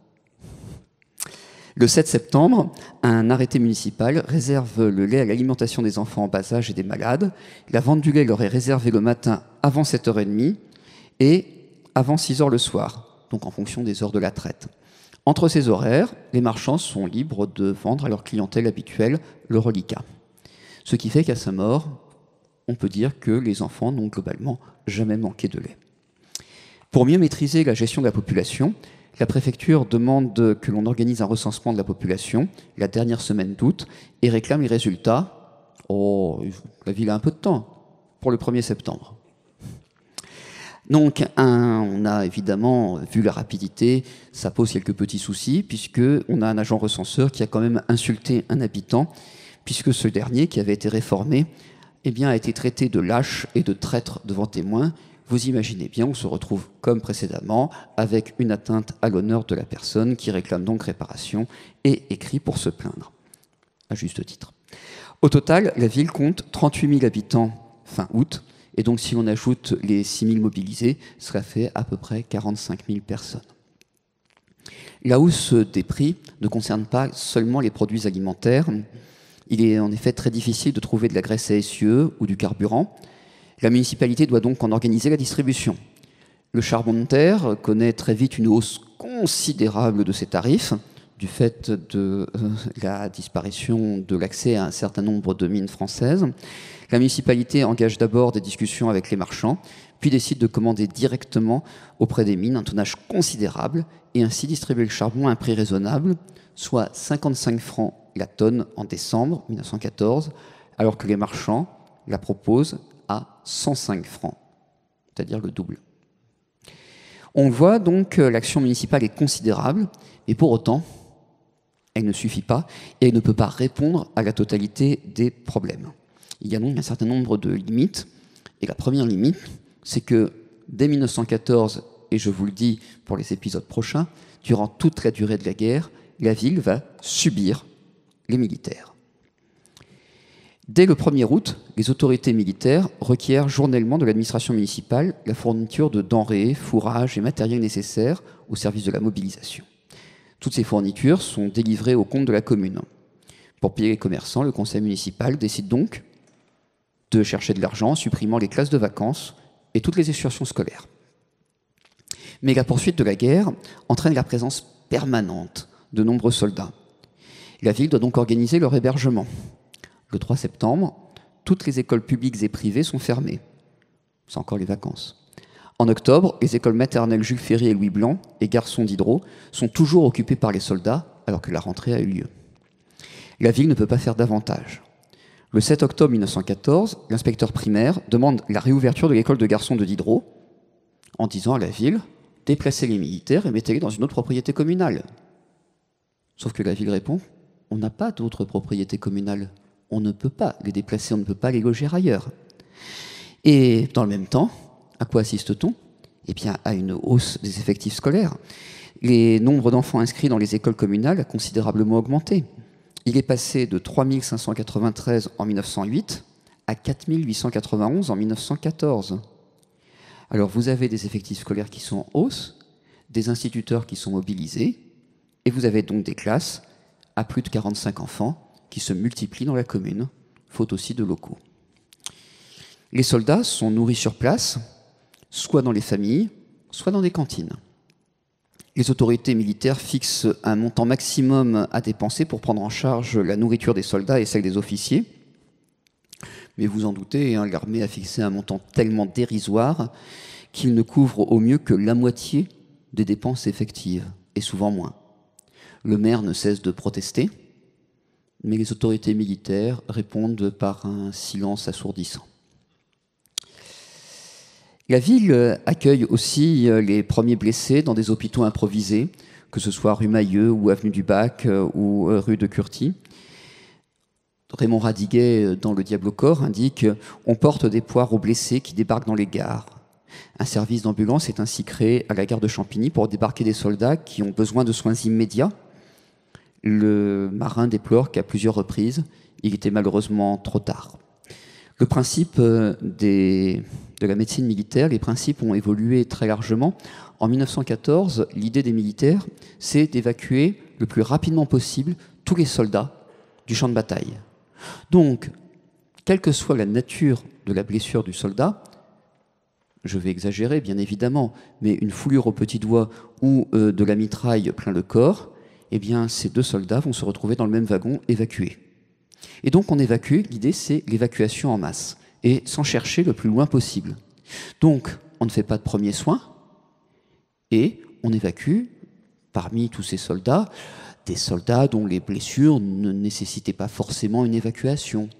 Le 7 septembre, un arrêté municipal réserve le lait à l'alimentation des enfants en bas âge et des malades. La vente du lait leur est réservée le matin avant 7h30 et avant 6h le soir, donc en fonction des heures de la traite. Entre ces horaires, les marchands sont libres de vendre à leur clientèle habituelle le reliquat. Ce qui fait qu'à sa mort, on peut dire que les enfants n'ont globalement jamais manqué de lait. Pour mieux maîtriser la gestion de la population, la préfecture demande que l'on organise un recensement de la population la dernière semaine d'août et réclame les résultats. Oh, la ville a un peu de temps, pour le 1er septembre. Donc, on a évidemment vu la rapidité, ça pose quelques petits soucis, puisqu'on a un agent recenseur qui a quand même insulté un habitant, puisque ce dernier, qui avait été réformé, eh bien, a été traité de lâche et de traître devant témoins. Vous imaginez bien, on se retrouve comme précédemment, avec une atteinte à l'honneur de la personne qui réclame donc réparation et écrit pour se plaindre, à juste titre. Au total, la ville compte 38 000 habitants fin août, et donc si on ajoute les 6 000 mobilisés, cela fait à peu près 45 000 personnes. La hausse des prix ne concerne pas seulement les produits alimentaires. Il est en effet très difficile de trouver de la graisse à essieu ou du carburant. La municipalité doit donc en organiser la distribution. Le charbon de terre connaît très vite une hausse considérable de ses tarifs, du fait de la disparition de l'accès à un certain nombre de mines françaises. La municipalité engage d'abord des discussions avec les marchands, puis décide de commander directement auprès des mines un tonnage considérable et ainsi distribuer le charbon à un prix raisonnable, soit 55 francs la tonne en décembre 1914, alors que les marchands la proposent à 105 francs, c'est-à-dire le double. On voit donc que l'action municipale est considérable, mais pour autant, elle ne suffit pas et elle ne peut pas répondre à la totalité des problèmes. Il y a donc un certain nombre de limites, et la première limite, c'est que dès 1914, et je vous le dis pour les épisodes prochains, durant toute la durée de la guerre, la ville va subir les militaires. Dès le 1er août, les autorités militaires requièrent journellement de l'administration municipale la fourniture de denrées, fourrages et matériel nécessaires au service de la mobilisation. Toutes ces fournitures sont délivrées au compte de la commune. Pour payer les commerçants, le conseil municipal décide donc de chercher de l'argent en supprimant les classes de vacances et toutes les excursions scolaires. Mais la poursuite de la guerre entraîne la présence permanente de nombreux soldats. La ville doit donc organiser leur hébergement. Le 3 septembre, toutes les écoles publiques et privées sont fermées. C'est encore les vacances. En octobre, les écoles maternelles Jules Ferry et Louis Blanc et Garçons Diderot sont toujours occupées par les soldats alors que la rentrée a eu lieu. La ville ne peut pas faire davantage. Le 7 octobre 1914, l'inspecteur primaire demande la réouverture de l'école de Garçons de Diderot en disant à la ville « déplacez les militaires et mettez-les dans une autre propriété communale ». Sauf que la ville répond « on n'a pas d'autre propriété communale. On ne peut pas les déplacer, on ne peut pas les loger ailleurs. » Et dans le même temps, à quoi assiste-t-on ? Eh bien, à une hausse des effectifs scolaires. Les nombres d'enfants inscrits dans les écoles communales a considérablement augmenté. Il est passé de 3 593 en 1908 à 4 891 en 1914. Alors vous avez des effectifs scolaires qui sont en hausse, des instituteurs qui sont mobilisés, et vous avez donc des classes à plus de 45 enfants qui se multiplient dans la commune, faute aussi de locaux. Les soldats sont nourris sur place, soit dans les familles, soit dans des cantines. Les autorités militaires fixent un montant maximum à dépenser pour prendre en charge la nourriture des soldats et celle des officiers. Mais vous en doutez, hein, l'armée a fixé un montant tellement dérisoire qu'il ne couvre au mieux que la moitié des dépenses effectives, et souvent moins. Le maire ne cesse de protester, mais les autorités militaires répondent par un silence assourdissant. La ville accueille aussi les premiers blessés dans des hôpitaux improvisés, que ce soit rue Mailleux ou avenue du Bac ou rue de Curty. Raymond Radiguet, dans Le Diable au corps, indique « On porte des poires aux blessés qui débarquent dans les gares ». Un service d'ambulance est ainsi créé à la gare de Champigny pour débarquer des soldats qui ont besoin de soins immédiats. Le marin déplore qu'à plusieurs reprises, il était malheureusement trop tard. Le principe de la médecine militaire, les principes ont évolué très largement. En 1914, l'idée des militaires, c'est d'évacuer le plus rapidement possible tous les soldats du champ de bataille. Donc, quelle que soit la nature de la blessure du soldat, je vais exagérer bien évidemment, mais une foulure au petit doigt ou de la mitraille plein le corps, eh bien ces deux soldats vont se retrouver dans le même wagon évacués. Et donc on évacue, l'idée c'est l'évacuation en masse, et sans chercher le plus loin possible. Donc on ne fait pas de premiers soins, et on évacue parmi tous ces soldats, des soldats dont les blessures ne nécessitaient pas forcément une évacuation,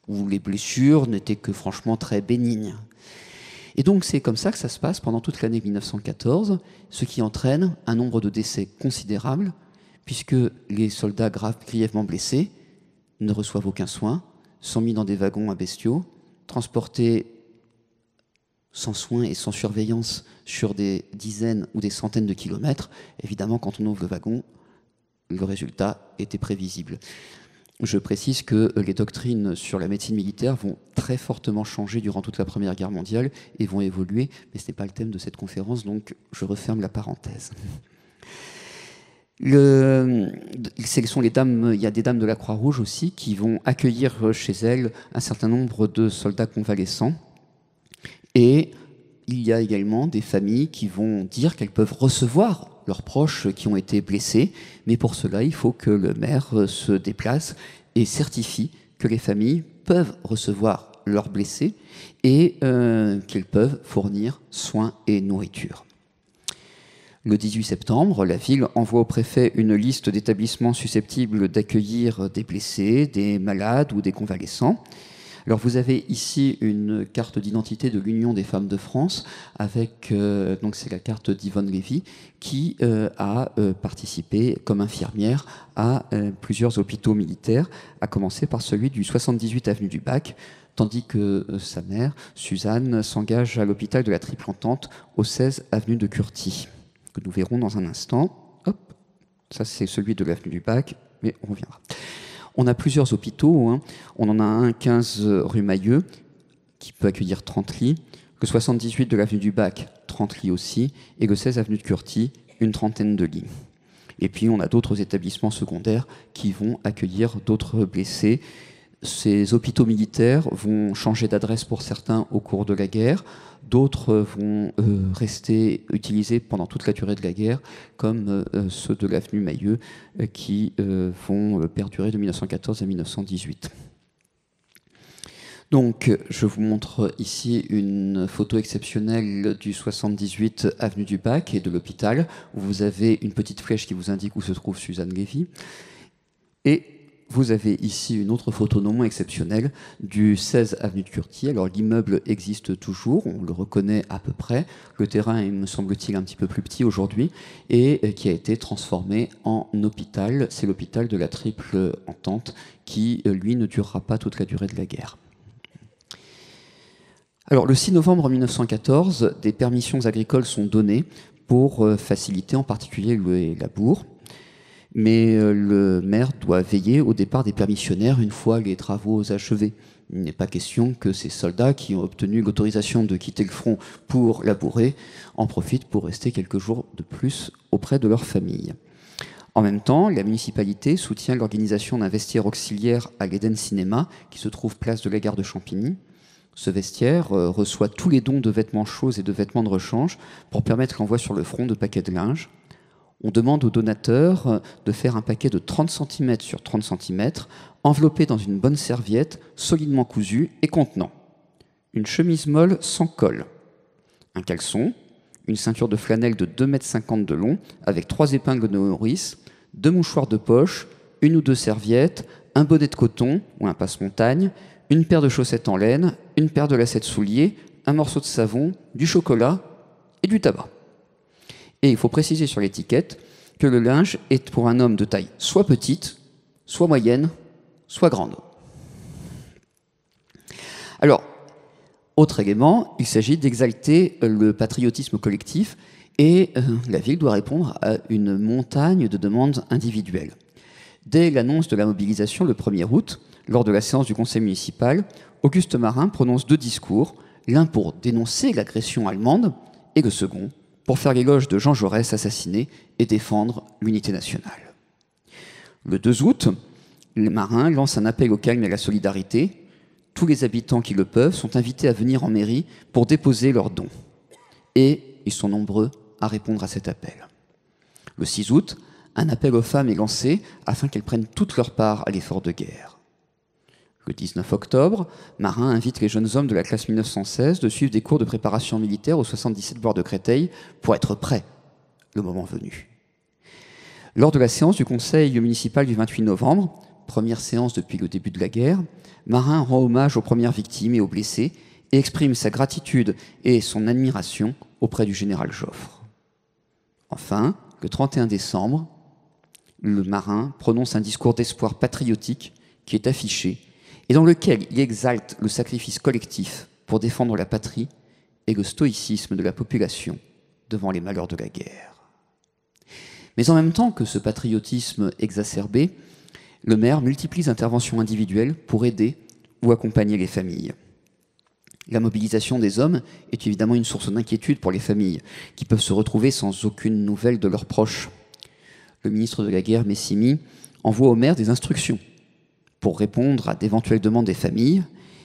où les blessures n'étaient que franchement très bénignes. Et donc c'est comme ça que ça se passe pendant toute l'année 1914, ce qui entraîne un nombre de décès considérable, puisque les soldats grièvement blessés ne reçoivent aucun soin, sont mis dans des wagons à bestiaux, transportés sans soin et sans surveillance sur des dizaines ou des centaines de kilomètres. Évidemment, quand on ouvre le wagon, le résultat était prévisible. Je précise que les doctrines sur la médecine militaire vont très fortement changer durant toute la Première Guerre mondiale et vont évoluer, mais ce n'est pas le thème de cette conférence, donc je referme la parenthèse. Il y a des dames de la Croix-Rouge aussi qui vont accueillir chez elles un certain nombre de soldats convalescents. Et il y a également des familles qui vont dire qu'elles peuvent recevoir leurs proches qui ont été blessés, mais pour cela, il faut que le maire se déplace et certifie que les familles peuvent recevoir leurs blessés et qu'elles peuvent fournir soins et nourriture. Le 18 septembre, la ville envoie au préfet une liste d'établissements susceptibles d'accueillir des blessés, des malades ou des convalescents. Alors vous avez ici une carte d'identité de l'Union des femmes de France avec, donc c'est la carte d'Yvonne Lévy, qui a participé comme infirmière à plusieurs hôpitaux militaires, à commencer par celui du 78 avenue du Bac, tandis que sa mère, Suzanne, s'engage à l'hôpital de la Triple Entente au 16 avenue de Curty, que nous verrons dans un instant. Hop, ça c'est celui de l'avenue du Bac, mais on reviendra. On a plusieurs hôpitaux, hein. On en a un 15 rue Mailleux, qui peut accueillir 30 lits, le 78 de l'avenue du Bac, 30 lits aussi, et le 16 avenue de Curty, une trentaine de lits. Et puis on a d'autres établissements secondaires qui vont accueillir d'autres blessés. Ces hôpitaux militaires vont changer d'adresse pour certains au cours de la guerre, d'autres vont rester utilisés pendant toute la durée de la guerre, comme ceux de l'avenue Mailleux, qui vont perdurer de 1914 à 1918. Donc, je vous montre ici une photo exceptionnelle du 78 avenue du Bac et de l'hôpital, où vous avez une petite flèche qui vous indique où se trouve Suzanne Lévy. Et vous avez ici une autre photo non moins exceptionnelle du 16 avenue de Curty. Alors l'immeuble existe toujours, on le reconnaît à peu près. Le terrain est, me semble-t-il, un petit peu plus petit aujourd'hui et qui a été transformé en hôpital. C'est l'hôpital de la Triple Entente qui, lui, ne durera pas toute la durée de la guerre. Alors le 6 novembre 1914, des permissions agricoles sont données pour faciliter en particulier les labours. Mais le maire doit veiller au départ des permissionnaires une fois les travaux achevés. Il n'est pas question que ces soldats qui ont obtenu l'autorisation de quitter le front pour labourer en profitent pour rester quelques jours de plus auprès de leur famille. En même temps, la municipalité soutient l'organisation d'un vestiaire auxiliaire à l'Eden Cinéma, qui se trouve place de la gare de Champigny. Ce vestiaire reçoit tous les dons de vêtements chauds et de vêtements de rechange pour permettre l'envoi sur le front de paquets de linge. On demande aux donateurs de faire un paquet de 30 cm sur 30 cm, enveloppé dans une bonne serviette, solidement cousue et contenant une chemise molle sans col, un caleçon, une ceinture de flanelle de 2,50 m de long avec 3 épingles de nourrice, 2 mouchoirs de poche, 1 ou 2 serviettes, un bonnet de coton ou un passe-montagne, une paire de chaussettes en laine, une paire de lacets de souliers, un morceau de savon, du chocolat et du tabac. Et il faut préciser sur l'étiquette que le linge est pour un homme de taille soit petite, soit moyenne, soit grande. Alors, autre élément, il s'agit d'exalter le patriotisme collectif et la ville doit répondre à une montagne de demandes individuelles. Dès l'annonce de la mobilisation le 1er août, lors de la séance du conseil municipal, Auguste Marin prononce 2 discours, l'un pour dénoncer l'agression allemande et le second pour faire l'éloge de Jean Jaurès assassiné et défendre l'unité nationale. Le 2 août, Marin lance un appel au calme et à la solidarité. Tous les habitants qui le peuvent sont invités à venir en mairie pour déposer leurs dons. Et ils sont nombreux à répondre à cet appel. Le 6 août, un appel aux femmes est lancé afin qu'elles prennent toute leur part à l'effort de guerre. Le 19 octobre, Marin invite les jeunes hommes de la classe 1916 de suivre des cours de préparation militaire au 77 bois de Créteil pour être prêts le moment venu. Lors de la séance du conseil municipal du 28 novembre, première séance depuis le début de la guerre, Marin rend hommage aux premières victimes et aux blessés et exprime sa gratitude et son admiration auprès du général Joffre. Enfin, le 31 décembre, le Marin prononce un discours d'espoir patriotique qui est affiché et dans lequel il exalte le sacrifice collectif pour défendre la patrie et le stoïcisme de la population devant les malheurs de la guerre. Mais en même temps que ce patriotisme exacerbé, le maire multiplie les interventions individuelles pour aider ou accompagner les familles. La mobilisation des hommes est évidemment une source d'inquiétude pour les familles, qui peuvent se retrouver sans aucune nouvelle de leurs proches. Le ministre de la Guerre, Messimy, envoie au maire des instructions pour répondre à d'éventuelles demandes des familles,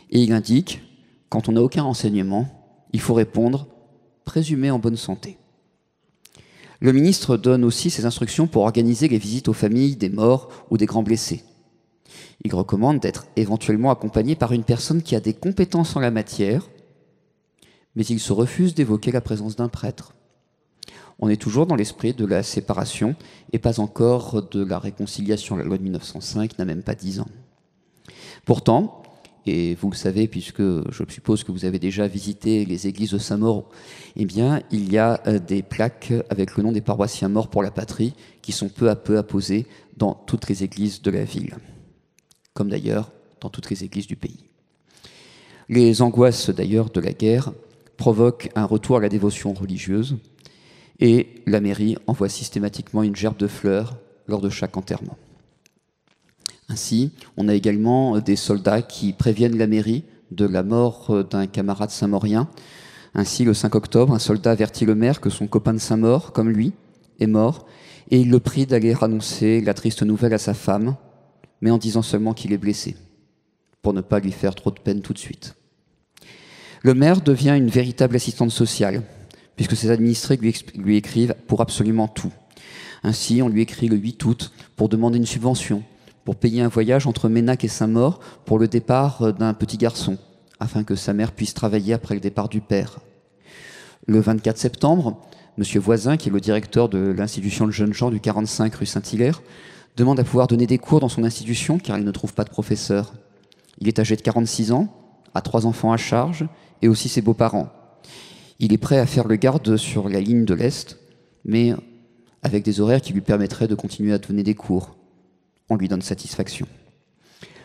et il indique, quand on n'a aucun renseignement, il faut répondre « présumé en bonne santé ». Le ministre donne aussi ses instructions pour organiser les visites aux familles des morts ou des grands blessés. Il recommande d'être éventuellement accompagné par une personne qui a des compétences en la matière, mais il se refuse d'évoquer la présence d'un prêtre. On est toujours dans l'esprit de la séparation et pas encore de la réconciliation. La loi de 1905 n'a même pas 10 ans. Pourtant, et vous le savez puisque je suppose que vous avez déjà visité les églises de Saint-Maur, eh bien, il y a des plaques avec le nom des paroissiens morts pour la patrie qui sont peu à peu apposées dans toutes les églises de la ville, comme d'ailleurs dans toutes les églises du pays. Les angoisses d'ailleurs de la guerre provoquent un retour à la dévotion religieuse et la mairie envoie systématiquement une gerbe de fleurs lors de chaque enterrement. Ainsi, on a également des soldats qui préviennent la mairie de la mort d'un camarade saint-maurien. Ainsi, le 5 octobre, un soldat avertit le maire que son copain de Saint-Maur, comme lui, est mort, et il le prie d'aller annoncer la triste nouvelle à sa femme, mais en disant seulement qu'il est blessé, pour ne pas lui faire trop de peine tout de suite. Le maire devient une véritable assistante sociale, puisque ses administrés lui écrivent pour absolument tout. Ainsi, on lui écrit le 8 août pour demander une subvention, pour payer un voyage entre Ménac et Saint-Maur pour le départ d'un petit garçon, afin que sa mère puisse travailler après le départ du père. Le 24 septembre, M. Voisin, qui est le directeur de l'institution de jeunes gens du 45 rue Saint-Hilaire, demande à pouvoir donner des cours dans son institution car il ne trouve pas de professeur. Il est âgé de 46 ans, a 3 enfants à charge et aussi ses beaux-parents. Il est prêt à faire le garde sur la ligne de l'Est, mais avec des horaires qui lui permettraient de continuer à donner des cours. On lui donne satisfaction.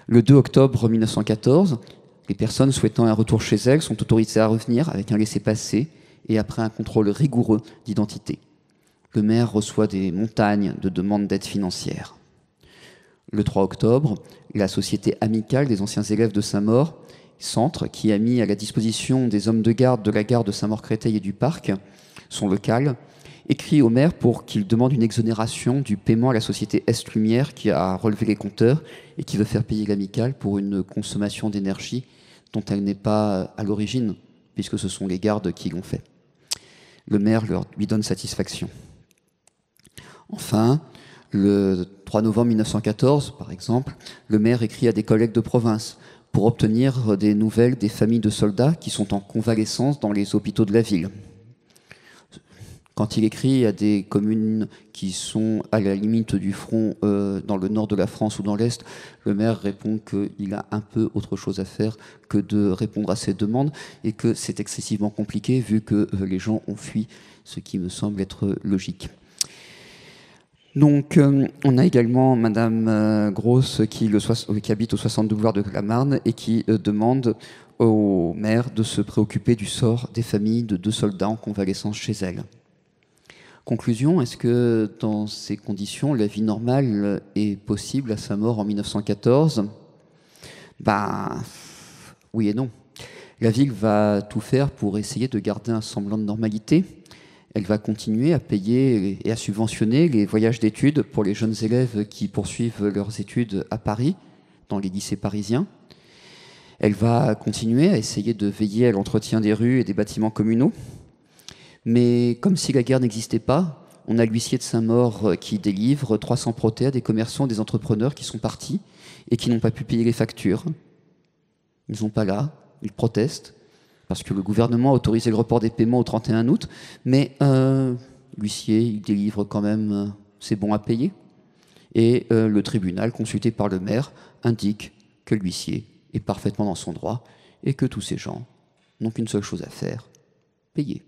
Le 2 octobre 1914, les personnes souhaitant un retour chez elles sont autorisées à revenir avec un laissez-passer et après un contrôle rigoureux d'identité. le maire reçoit des montagnes de demandes d'aide financière. Le 3 octobre, la Société amicale des anciens élèves de Saint-Maur, centre qui a mis à la disposition des hommes de garde de la gare de Saint-Maur-Créteil et du Parc, son local, écrit au maire pour qu'il demande une exonération du paiement à la société Est-Lumière qui a relevé les compteurs et qui veut faire payer l'amicale pour une consommation d'énergie dont elle n'est pas à l'origine, puisque ce sont les gardes qui l'ont fait. Le maire lui donne satisfaction. Enfin, le 3 novembre 1914, par exemple, le maire écrit à des collègues de province pour obtenir des nouvelles des familles de soldats qui sont en convalescence dans les hôpitaux de la ville. Quand il écrit à des communes qui sont à la limite du front dans le nord de la France ou dans l'Est, le maire répond qu'il a un peu autre chose à faire que de répondre à ces demandes et que c'est excessivement compliqué vu que les gens ont fui, ce qui me semble être logique. Donc, on a également Madame Grosse qui habite au 62 boulevard de la Marne et qui demande au maire de se préoccuper du sort des familles de 2 soldats en convalescence chez elle. Conclusion, est-ce que dans ces conditions, la vie normale est possible à Saint-Maur en 1914 ? Oui et non. La ville va tout faire pour essayer de garder un semblant de normalité. Elle va continuer à payer et à subventionner les voyages d'études pour les jeunes élèves qui poursuivent leurs études à Paris, dans les lycées parisiens. Elle va continuer à essayer de veiller à l'entretien des rues et des bâtiments communaux. Mais comme si la guerre n'existait pas, on a l'huissier de Saint-Maur qui délivre 300 protets à des commerçants, des entrepreneurs qui sont partis et qui n'ont pas pu payer les factures. Ils ne sont pas là, ils protestent, parce que le gouvernement a autorisé le report des paiements au 31 août, mais l'huissier, il délivre quand même ses bons à payer. Et le tribunal, consulté par le maire, indique que l'huissier est parfaitement dans son droit et que tous ces gens n'ont qu'une seule chose à faire, payer.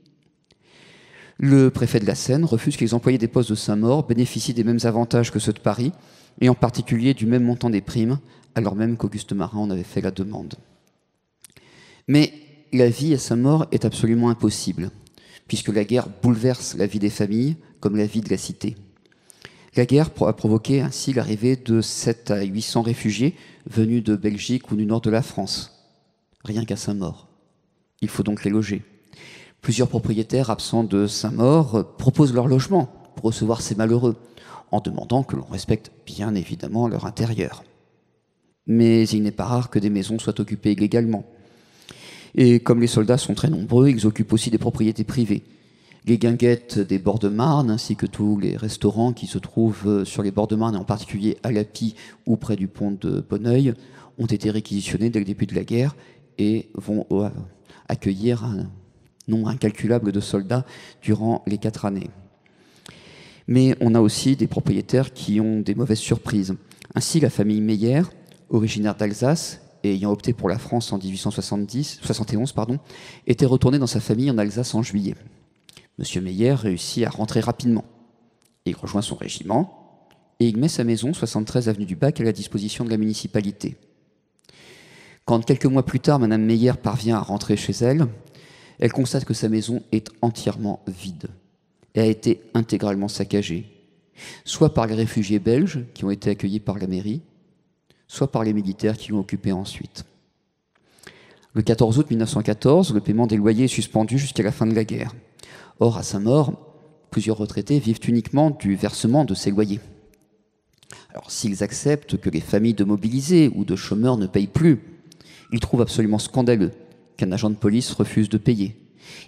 Le préfet de la Seine refuse que les employés des postes de Saint-Maur bénéficient des mêmes avantages que ceux de Paris, et en particulier du même montant des primes, alors même qu'Auguste Marin en avait fait la demande. Mais la vie à Saint-Maur est absolument impossible, puisque la guerre bouleverse la vie des familles comme la vie de la cité. La guerre a provoqué ainsi l'arrivée de 700 à 800 réfugiés venus de Belgique ou du nord de la France, rien qu'à Saint-Maur. Il faut donc les loger. Plusieurs propriétaires absents de Saint-Maur proposent leur logement pour recevoir ces malheureux, en demandant que l'on respecte bien évidemment leur intérieur. Mais il n'est pas rare que des maisons soient occupées illégalement. Et comme les soldats sont très nombreux, ils occupent aussi des propriétés privées. Les guinguettes des bords de Marne, ainsi que tous les restaurants qui se trouvent sur les bords de Marne, et en particulier à Lappy ou près du pont de Bonneuil, ont été réquisitionnés dès le début de la guerre et vont accueillir un nombre incalculable de soldats durant les 4 années. Mais on a aussi des propriétaires qui ont des mauvaises surprises. Ainsi, la famille Meyer, originaire d'Alsace et ayant opté pour la France en 1871, était retournée dans sa famille en Alsace en juillet. Monsieur Meyer réussit à rentrer rapidement. Il rejoint son régiment et il met sa maison, 73 avenue du Bac, à la disposition de la municipalité. Quand quelques mois plus tard, Madame Meyer parvient à rentrer chez elle, elle constate que sa maison est entièrement vide et a été intégralement saccagée, soit par les réfugiés belges qui ont été accueillis par la mairie, soit par les militaires qui l'ont occupée ensuite. Le 14 août 1914, le paiement des loyers est suspendu jusqu'à la fin de la guerre. Or, à Saint-Maur, plusieurs retraités vivent uniquement du versement de ces loyers. Alors, s'ils acceptent que les familles de mobilisés ou de chômeurs ne payent plus, ils trouvent absolument scandaleux qu'un agent de police refuse de payer,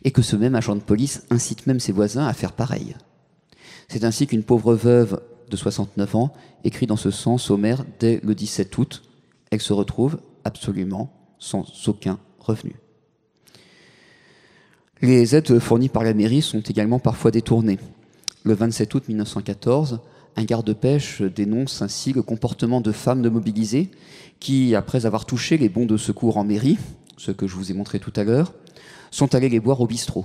et que ce même agent de police incite même ses voisins à faire pareil. C'est ainsi qu'une pauvre veuve de 69 ans écrit dans ce sens au maire dès le 17 août. Elle se retrouve absolument sans aucun revenu. Les aides fournies par la mairie sont également parfois détournées. Le 27 août 1914, un garde-pêche dénonce ainsi le comportement de femmes de mobilisés qui, après avoir touché les bons de secours en mairie, ce que je vous ai montré tout à l'heure, sont allés les boire au bistrot.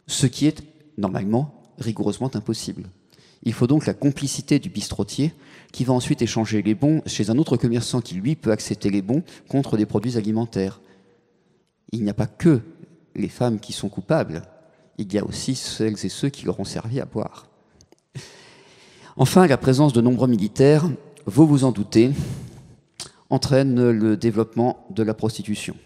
Ce qui est, normalement, rigoureusement impossible. Il faut donc la complicité du bistrotier qui va ensuite échanger les bons chez un autre commerçant qui, lui, peut accepter les bons contre des produits alimentaires. Il n'y a pas que les femmes qui sont coupables, il y a aussi celles et ceux qui leur ont servi à boire. Enfin, la présence de nombreux militaires, vous vous en doutez, entraîne le développement de la prostitution.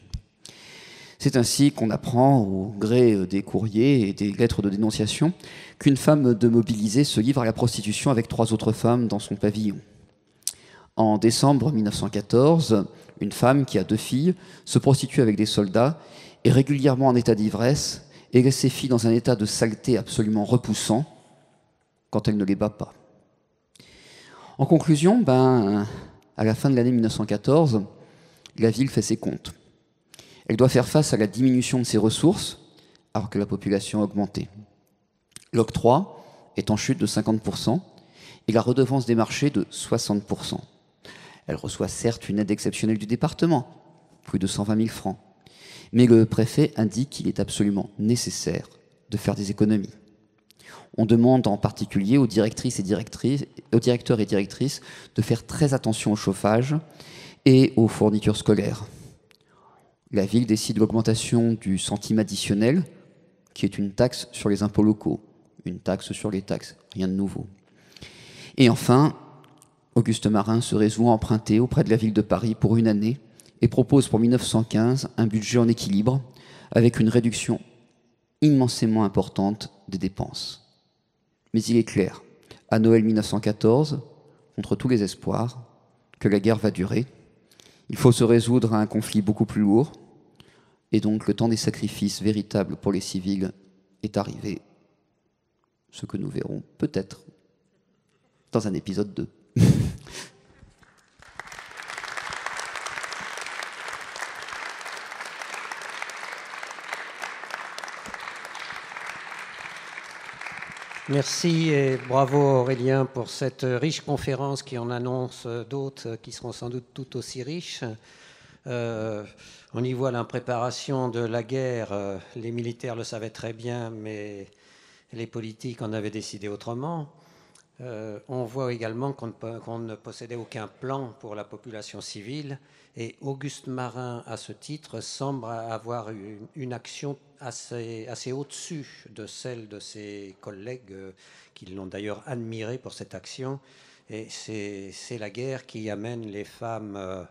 C'est ainsi qu'on apprend, au gré des courriers et des lettres de dénonciation, qu'une femme de mobilisée se livre à la prostitution avec 3 autres femmes dans son pavillon. En décembre 1914, une femme qui a 2 filles se prostitue avec des soldats, est régulièrement en état d'ivresse et laisse ses filles dans un état de saleté absolument repoussant quand elle ne les bat pas. En conclusion, à la fin de l'année 1914, la ville fait ses comptes. Elle doit faire face à la diminution de ses ressources, alors que la population a augmenté. L'octroi est en chute de 50% et la redevance des marchés de 60%. Elle reçoit certes une aide exceptionnelle du département, plus de 120 000 francs, mais le préfet indique qu'il est absolument nécessaire de faire des économies. On demande en particulier aux directeurs et directrices de faire très attention au chauffage et aux fournitures scolaires. La ville décide l'augmentation du centime additionnel, qui est une taxe sur les impôts locaux, une taxe sur les taxes, rien de nouveau. Et enfin, Auguste Marin se résout à emprunter auprès de la ville de Paris pour une année et propose pour 1915 un budget en équilibre avec une réduction immensément importante des dépenses. Mais il est clair, à Noël 1914, contre tous les espoirs, que la guerre va durer. Il faut se résoudre à un conflit beaucoup plus lourd, et donc le temps des sacrifices véritables pour les civils est arrivé, ce que nous verrons peut-être dans un épisode 2. Merci et bravo Aurélien pour cette riche conférence qui en annonce d'autres qui seront sans doute tout aussi riches. On y voit l'impréparation de la guerre. Les militaires le savaient très bien, mais les politiques en avaient décidé autrement. On voit également qu'on ne possédait aucun plan pour la population civile. Et Auguste Marin, à ce titre, semble avoir une action assez au-dessus de celle de ses collègues qui l'ont d'ailleurs admiré pour cette action. Et c'est la guerre qui amène les femmes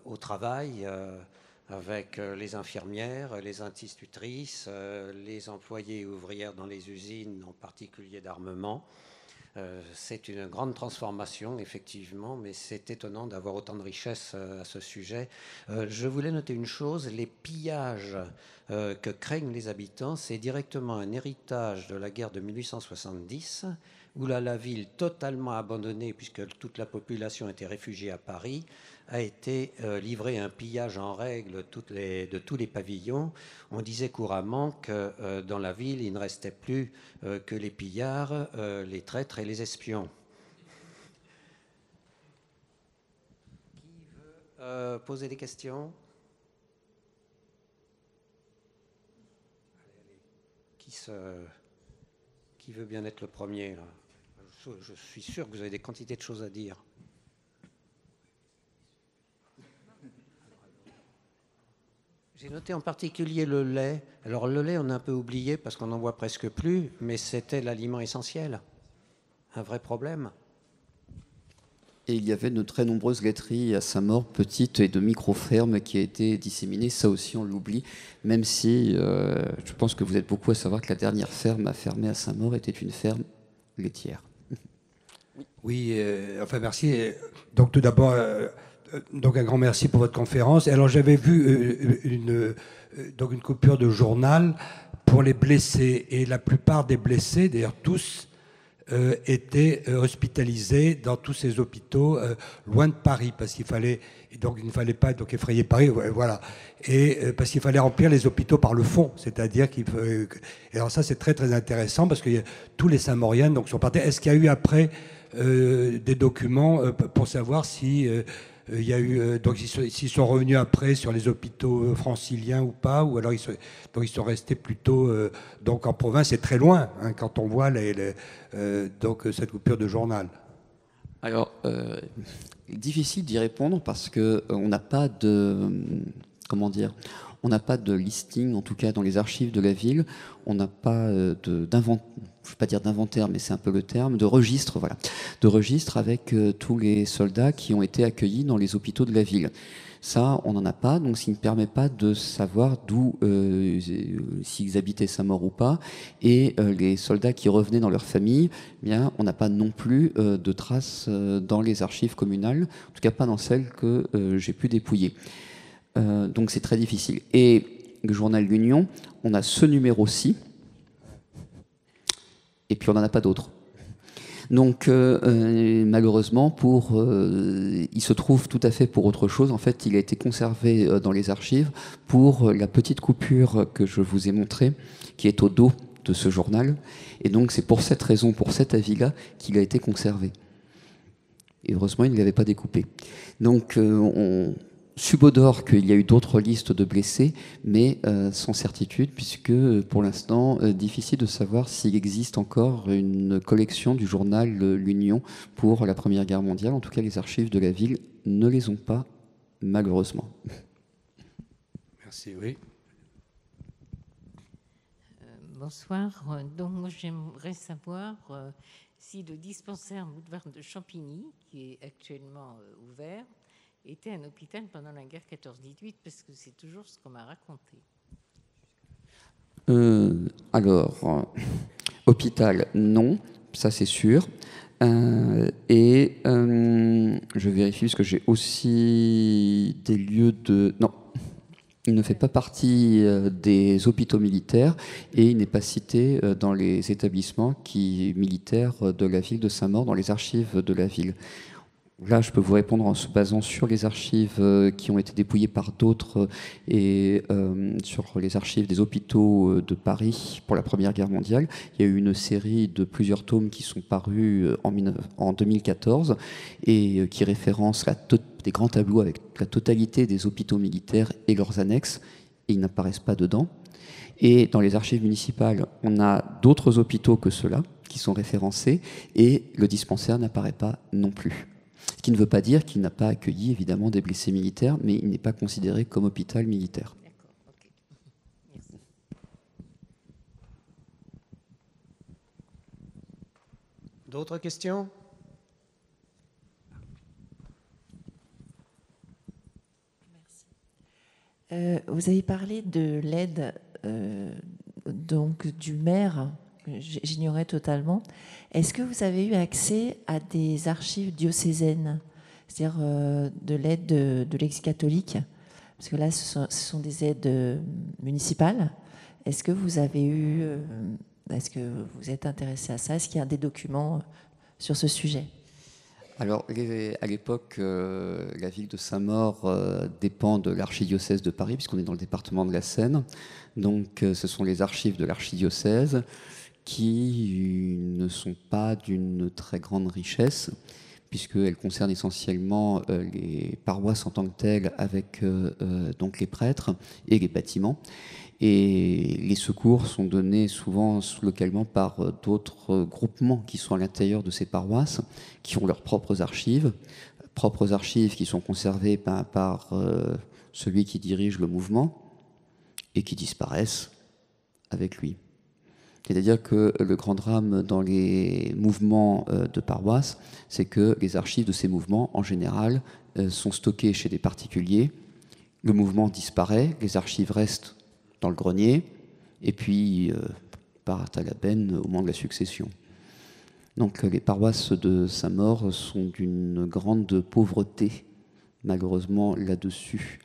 au travail avec les infirmières, les institutrices, les employées et ouvrières dans les usines, en particulier d'armement. C'est une grande transformation, effectivement, mais c'est étonnant d'avoir autant de richesses à ce sujet. Je voulais noter une chose, les pillages que craignent les habitants, c'est directement un héritage de la guerre de 1870, où la ville totalement abandonnée, puisque toute la population était réfugiée à Paris, a été livrée à un pillage en règle de tous les pavillons. On disait couramment que dans la ville, il ne restait plus que les pillards, les traîtres et les espions. Qui veut poser des questions ? Qui veut bien être le premier là ? Je suis sûr que vous avez des quantités de choses à dire. J'ai noté en particulier le lait. Alors le lait, on a un peu oublié parce qu'on n'en voit presque plus, mais c'était l'aliment essentiel. Un vrai problème. Et il y avait de très nombreuses laiteries à sa mort, petites et de micro-fermes qui a été disséminées. Ça aussi, on l'oublie, même si je pense que vous êtes beaucoup à savoir que la dernière ferme à fermer à Saint-Maur était une ferme laitière. Oui, enfin merci. Donc tout d'abord, donc un grand merci pour votre conférence. Alors j'avais vu une coupure de journal pour les blessés, et la plupart des blessés, d'ailleurs tous, étaient hospitalisés dans tous ces hôpitaux loin de Paris, parce qu'il fallait, donc il ne fallait pas donc effrayer Paris, voilà, et parce qu'il fallait remplir les hôpitaux par le fond, c'est-à-dire qu'il et alors ça c'est très très intéressant parce que tous les Saint-Mauriens donc sont partis. Est-ce qu'il y a eu après des documents pour savoir si il y a eu donc s'ils sont revenus après sur les hôpitaux franciliens ou pas, ou alors ils sont restés plutôt donc en province et très loin hein, quand on voit donc cette coupure de journal. Alors, difficile d'y répondre parce que on n'a pas de comment dire, On n'a pas de listing, en tout cas dans les archives de la ville, on n'a pas d'inventaire, je ne veux pas dire d'inventaire, mais c'est un peu le terme, de registre, voilà, de registre avec tous les soldats qui ont été accueillis dans les hôpitaux de la ville. Ça, on n'en a pas, donc ce qui ne permet pas de savoir d'où, s'ils habitaient Saint-Maur ou pas. Et les soldats qui revenaient dans leur famille, eh bien, on n'a pas non plus de traces dans les archives communales, en tout cas pas dans celles que j'ai pu dépouiller. Donc c'est très difficile. Et le journal L'Union, on a ce numéro-ci, et puis on n'en a pas d'autres. Donc malheureusement, il se trouve tout à fait pour autre chose. En fait, il a été conservé dans les archives pour la petite coupure que je vous ai montrée, qui est au dos de ce journal. Et donc c'est pour cette raison, pour cet avis-là, qu'il a été conservé. Et heureusement, il ne l'avait pas découpé. Donc on subodore qu'il y a eu d'autres listes de blessés, mais sans certitude, puisque pour l'instant, difficile de savoir s'il existe encore une collection du journal L'Union pour la Première Guerre mondiale. En tout cas, les archives de la ville ne les ont pas, malheureusement. Merci, oui. Bonsoir. Donc, moi, j'aimerais savoir si le dispensaire boulevard de Champigny, qui est actuellement ouvert, était un hôpital pendant la guerre 14-18, parce que c'est toujours ce qu'on m'a raconté. Hôpital, non, ça c'est sûr. Je vérifie parce que j'ai aussi des lieux de... Non, il ne fait pas partie des hôpitaux militaires et il n'est pas cité dans les établissements militaires de la ville de Saint-Maur, dans les archives de la ville. Là, je peux vous répondre en se basant sur les archives qui ont été dépouillées par d'autres et sur les archives des hôpitaux de Paris pour la Première Guerre mondiale. Il y a eu une série de plusieurs tomes qui sont parus en 2014 et qui référencent des grands tableaux avec la totalité des hôpitaux militaires et leurs annexes, et ils n'apparaissent pas dedans. Et dans les archives municipales, on a d'autres hôpitaux que ceux-là qui sont référencés, et le dispensaire n'apparaît pas non plus. Ce qui ne veut pas dire qu'il n'a pas accueilli évidemment des blessés militaires, mais il n'est pas considéré comme hôpital militaire. D'accord, ok. Merci. D'autres questions? Merci. Vous avez parlé de l'aide donc du maire. J'ignorais totalement. Est-ce que vous avez eu accès à des archives diocésaines, c'est-à-dire de l'aide de l'Église catholique? Parce que là, ce sont des aides municipales. Est-ce que vous avez eu... est-ce que vous êtes intéressé à ça? Est-ce qu'il y a des documents sur ce sujet? Alors, à l'époque, la ville de Saint-Maur dépend de l'archidiocèse de Paris, puisqu'on est dans le département de la Seine. Donc, ce sont les archives de l'archidiocèse qui ne sont pas d'une très grande richesse, puisqu'elles concernent essentiellement les paroisses en tant que telles, avec donc les prêtres et les bâtiments. Et les secours sont donnés souvent localement par d'autres groupements qui sont à l'intérieur de ces paroisses, qui ont leurs propres archives qui sont conservées par celui qui dirige le mouvement et qui disparaissent avec lui. C'est-à-dire que le grand drame dans les mouvements de paroisse, c'est que les archives de ces mouvements, en général, sont stockées chez des particuliers. Le mouvement disparaît, les archives restent dans le grenier, et puis partent à la benne au moment de la succession. Donc les paroisses de Saint-Maur sont d'une grande pauvreté, malheureusement, là-dessus.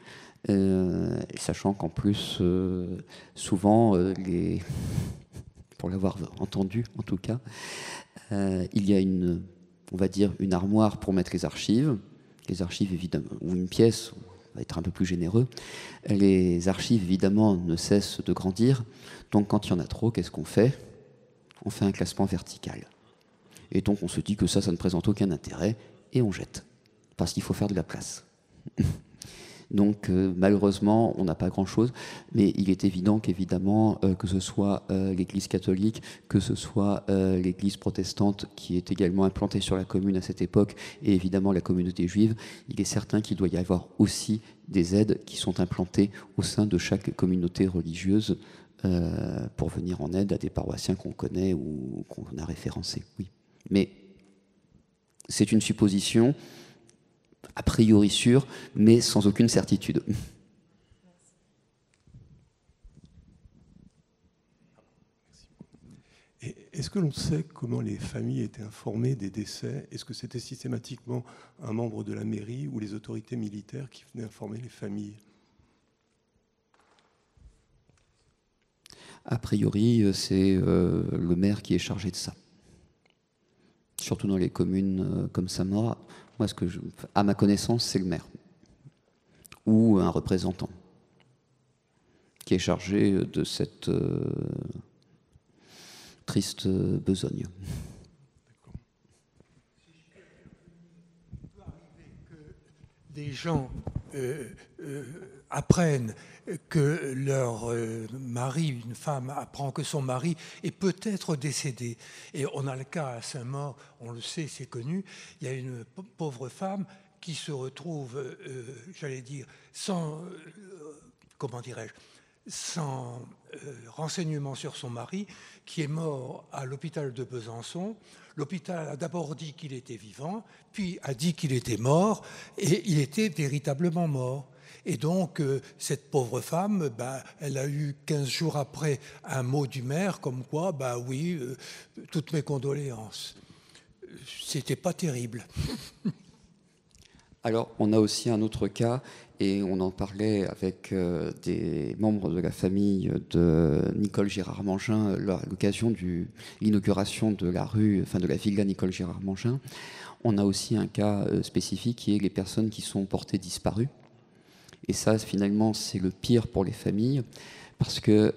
Sachant qu'en plus, souvent, pour l'avoir entendu en tout cas, il y a on va dire, une armoire pour mettre les archives évidemment, ou une pièce, on va être un peu plus généreux. Les archives évidemment ne cessent de grandir, donc quand il y en a trop, qu'est-ce qu'on fait? On fait un classement vertical. Et donc on se dit que ça ne présente aucun intérêt, et on jette, parce qu'il faut faire de la place. Donc malheureusement, on n'a pas grand-chose, mais il est évident qu'évidemment, que ce soit l'Église catholique, que ce soit l'Église protestante qui est également implantée sur la commune à cette époque, et évidemment la communauté juive, il est certain qu'il doit y avoir aussi des aides qui sont implantées au sein de chaque communauté religieuse pour venir en aide à des paroissiens qu'on connaît ou qu'on a référencés. Oui. Mais c'est une supposition a priori sûre, mais sans aucune certitude. Est-ce que l'on sait comment les familles étaient informées des décès? Est-ce que c'était systématiquement un membre de la mairie ou les autorités militaires qui venaient informer les familles? A priori, c'est le maire qui est chargé de ça. Surtout dans les communes comme Samara. Moi, à ma connaissance, c'est le maire ou un représentant qui est chargé de cette triste besogne. Des gens apprennent que leur mari, une femme apprend que son mari est peut-être décédé. Et on a le cas à Saint-Maur, on le sait, c'est connu, il y a une pauvre femme qui se retrouve, j'allais dire, sans, comment dirais-je, sans renseignement sur son mari, qui est mort à l'hôpital de Besançon. L'hôpital a d'abord dit qu'il était vivant, puis a dit qu'il était mort, et il était véritablement mort. Et donc, cette pauvre femme, elle a eu 15 jours après un mot du maire, comme quoi, oui, toutes mes condoléances. C'était pas terrible. Alors, on a aussi un autre cas, et on en parlait avec des membres de la famille de Nicole Gérard-Mangin à l'occasion de l'inauguration de la rue, enfin de la villa Nicole Gérard-Mangin. On a aussi un cas spécifique qui est les personnes qui sont portées disparues. Et ça, finalement, c'est le pire pour les familles, parce que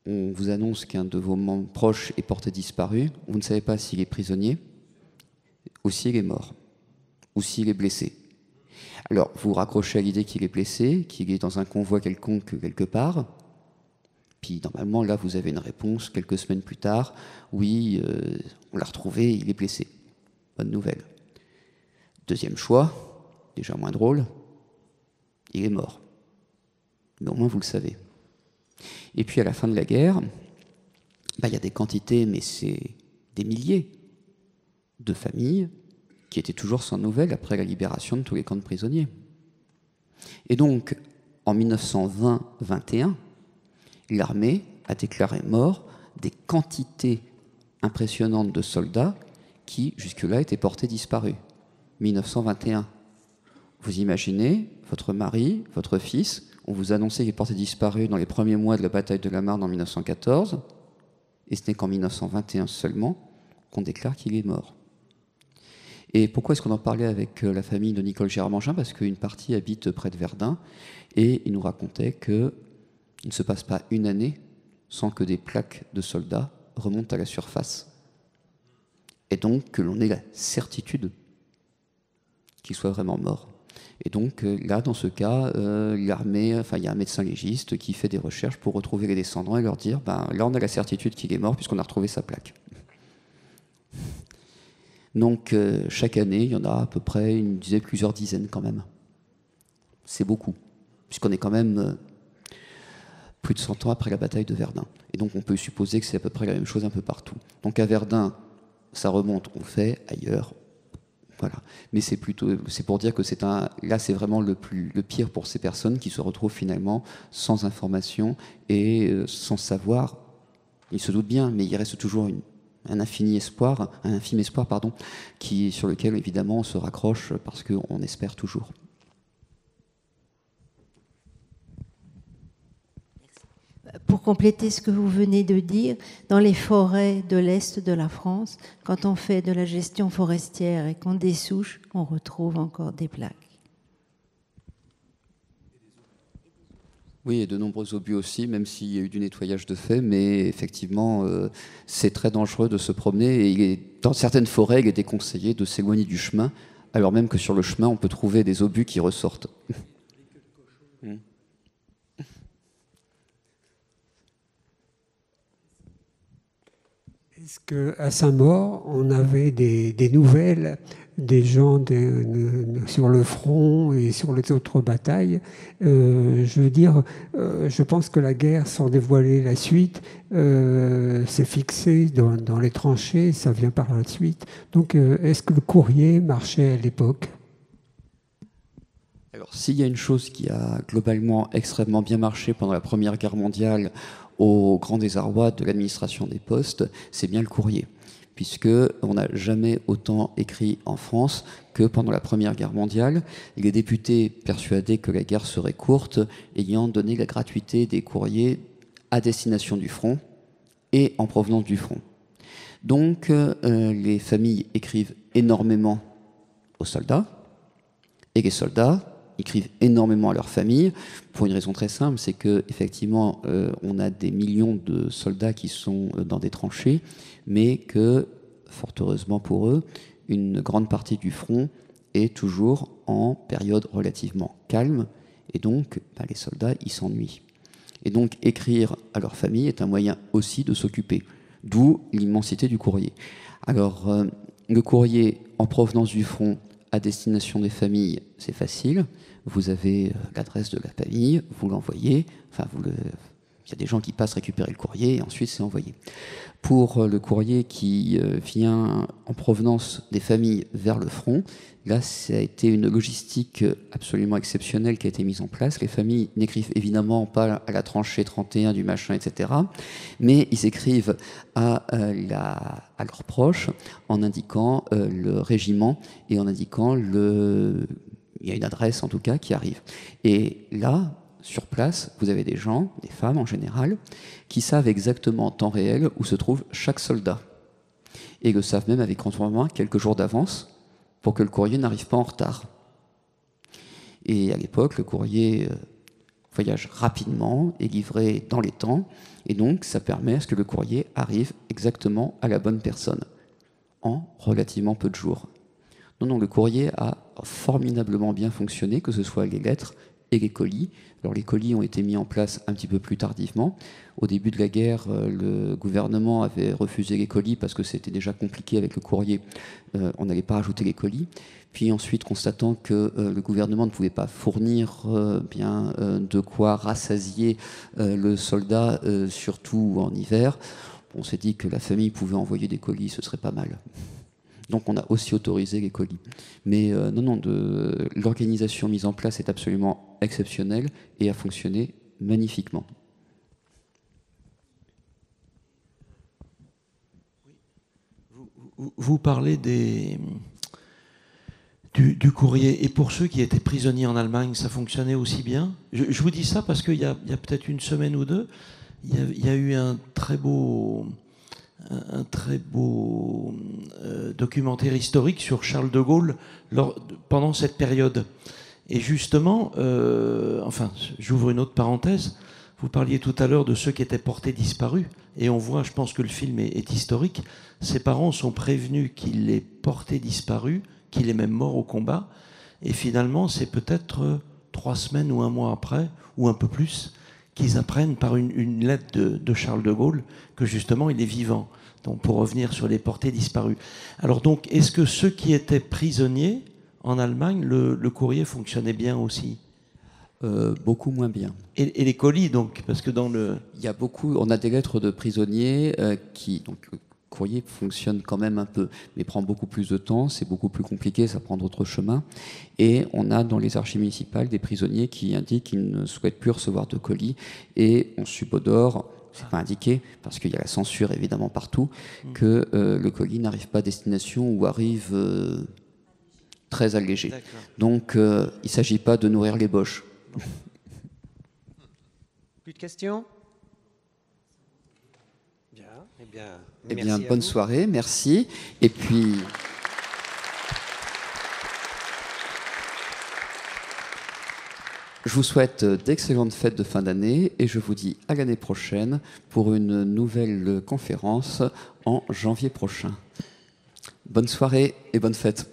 on vous annonce qu'un de vos membres proches est porté disparu, vous ne savez pas s'il est prisonnier, ou s'il est mort, ou s'il est blessé. Alors, vous raccrochez à l'idée qu'il est blessé, qu'il est dans un convoi quelconque quelque part, puis normalement, là, vous avez une réponse quelques semaines plus tard, oui, on l'a retrouvé, il est blessé. Bonne nouvelle. Deuxième choix, déjà moins drôle, il est mort. Mais au moins, vous le savez. Et puis, à la fin de la guerre, il y a des quantités, mais c'est des milliers de familles qui étaient toujours sans nouvelles après la libération de tous les camps de prisonniers. Et donc, en 1920-21, l'armée a déclaré mort des quantités impressionnantes de soldats qui, jusque-là, étaient portés disparus. 1921. Vous imaginez, votre mari, votre fils, on vous annonçait qu'il est porté disparu dans les premiers mois de la bataille de la Marne en 1914, et ce n'est qu'en 1921 seulement qu'on déclare qu'il est mort. Et pourquoi est-ce qu'on en parlait avec la famille de Nicole Gérard-Mangin? Parce qu'une partie habite près de Verdun, et il nous racontait qu'il ne se passe pas une année sans que des plaques de soldats remontent à la surface. Et donc que l'on ait la certitude qu'il soit vraiment mort. Et donc là, dans ce cas, l'armée, il y a un médecin légiste qui fait des recherches pour retrouver les descendants et leur dire, là on a la certitude qu'il est mort puisqu'on a retrouvé sa plaque. Donc chaque année, il y en a à peu près plusieurs dizaines quand même. C'est beaucoup, puisqu'on est quand même plus de 100 ans après la bataille de Verdun. Et donc on peut supposer que c'est à peu près la même chose un peu partout. Donc à Verdun, ça remonte, on fait, ailleurs, voilà. Mais c'est pour dire que là c'est vraiment le pire pour ces personnes qui se retrouvent finalement sans information et sans savoir. Ils se doutent bien, mais il reste toujours un infime espoir, sur lequel évidemment on se raccroche parce qu'on espère toujours. Pour compléter ce que vous venez de dire, dans les forêts de l'Est de la France, quand on fait de la gestion forestière et qu'on dessouche, on retrouve encore des plaques. Oui, et de nombreux obus aussi, même s'il y a eu du nettoyage de fait, mais effectivement, c'est très dangereux de se promener, et dans certaines forêts, il est déconseillé de s'éloigner du chemin alors même que sur le chemin, on peut trouver des obus qui ressortent. Est-ce qu'à Saint-Maur, on avait des nouvelles des gens sur le front et sur les autres batailles? Je veux dire, je pense que la guerre, sans dévoiler la suite, s'est fixée dans les tranchées, ça vient par la suite. Donc, est-ce que le courrier marchait à l'époque? Alors, s'il y a une chose qui a globalement extrêmement bien marché pendant la Première Guerre mondiale, au grand désarroi de l'administration des postes, c'est bien le courrier, puisqu'on n'a jamais autant écrit en France que pendant la Première Guerre mondiale. Les députés, persuadés que la guerre serait courte, ayant donné la gratuité des courriers à destination du front et en provenance du front. Donc, les familles écrivent énormément aux soldats, et les soldats écrivent énormément à leurs familles, pour une raison très simple, c'est qu'effectivement, on a des millions de soldats qui sont dans des tranchées, mais que, fort heureusement pour eux, une grande partie du front est toujours en période relativement calme, et donc les soldats, ils s'ennuient. Et donc écrire à leur famille est un moyen aussi de s'occuper, d'où l'immensité du courrier. Alors, le courrier en provenance du front à destination des familles, c'est facile. Vous avez l'adresse de la famille, vous l'envoyez, il y a des gens qui passent récupérer le courrier et ensuite c'est envoyé. Pour le courrier qui vient en provenance des familles vers le front, là, ça a été une logistique absolument exceptionnelle qui a été mise en place. Les familles n'écrivent évidemment pas à la tranchée 31 du machin, etc., mais ils écrivent à leurs proches en indiquant le régiment et en indiquant il y a une adresse en tout cas qui arrive. Et là, sur place, vous avez des gens, des femmes en général, qui savent exactement en temps réel où se trouve chaque soldat. Et le savent même avec au moins quelques jours d'avance pour que le courrier n'arrive pas en retard. Et à l'époque, le courrier voyage rapidement, est livré dans les temps, et donc ça permet à ce que le courrier arrive exactement à la bonne personne, en relativement peu de jours. Non, le courrier a formidablement bien fonctionné, que ce soit les lettres et les colis. Alors les colis ont été mis en place un petit peu plus tardivement. Au début de la guerre, le gouvernement avait refusé les colis parce que c'était déjà compliqué avec le courrier. On n'allait pas rajouter les colis. Puis ensuite, constatant que le gouvernement ne pouvait pas fournir de quoi rassasier le soldat, surtout en hiver, on s'est dit que la famille pouvait envoyer des colis, ce serait pas mal. Donc on a aussi autorisé les colis. Mais l'organisation mise en place est absolument exceptionnelle et a fonctionné magnifiquement. Vous parlez du courrier. Et pour ceux qui étaient prisonniers en Allemagne, ça fonctionnait aussi bien? Je vous dis ça parce qu'il y a peut-être une semaine ou deux, il y a eu un très beau documentaire historique sur Charles de Gaulle pendant cette période. Et justement, j'ouvre une autre parenthèse, vous parliez tout à l'heure de ceux qui étaient portés disparus, et on voit, je pense que le film est historique, ses parents sont prévenus qu'il est porté disparu, qu'il est même mort au combat, et finalement c'est peut-être 3 semaines ou 1 mois après, ou un peu plus, qu'ils apprennent par une lettre de Charles de Gaulle que justement il est vivant. Donc pour revenir sur les portés disparus. Alors donc, est-ce que ceux qui étaient prisonniers en Allemagne, le courrier fonctionnait bien aussi? Beaucoup moins bien. Et les colis donc, parce que on a des lettres de prisonniers donc le courrier fonctionne quand même un peu, mais prend beaucoup plus de temps, c'est beaucoup plus compliqué, ça prend d'autres chemins. Et on a dans les archives municipales des prisonniers qui indiquent qu'ils ne souhaitent plus recevoir de colis, et on subodore, c'est pas indiqué, parce qu'il y a la censure évidemment partout, que le colis n'arrive pas à destination ou arrive très allégé. Donc il ne s'agit pas de nourrir les boches. Plus de questions? Bien, bonne soirée, merci. Et puis... Je vous souhaite d'excellentes fêtes de fin d'année et je vous dis à l'année prochaine pour une nouvelle conférence en janvier prochain. Bonne soirée et bonne fête.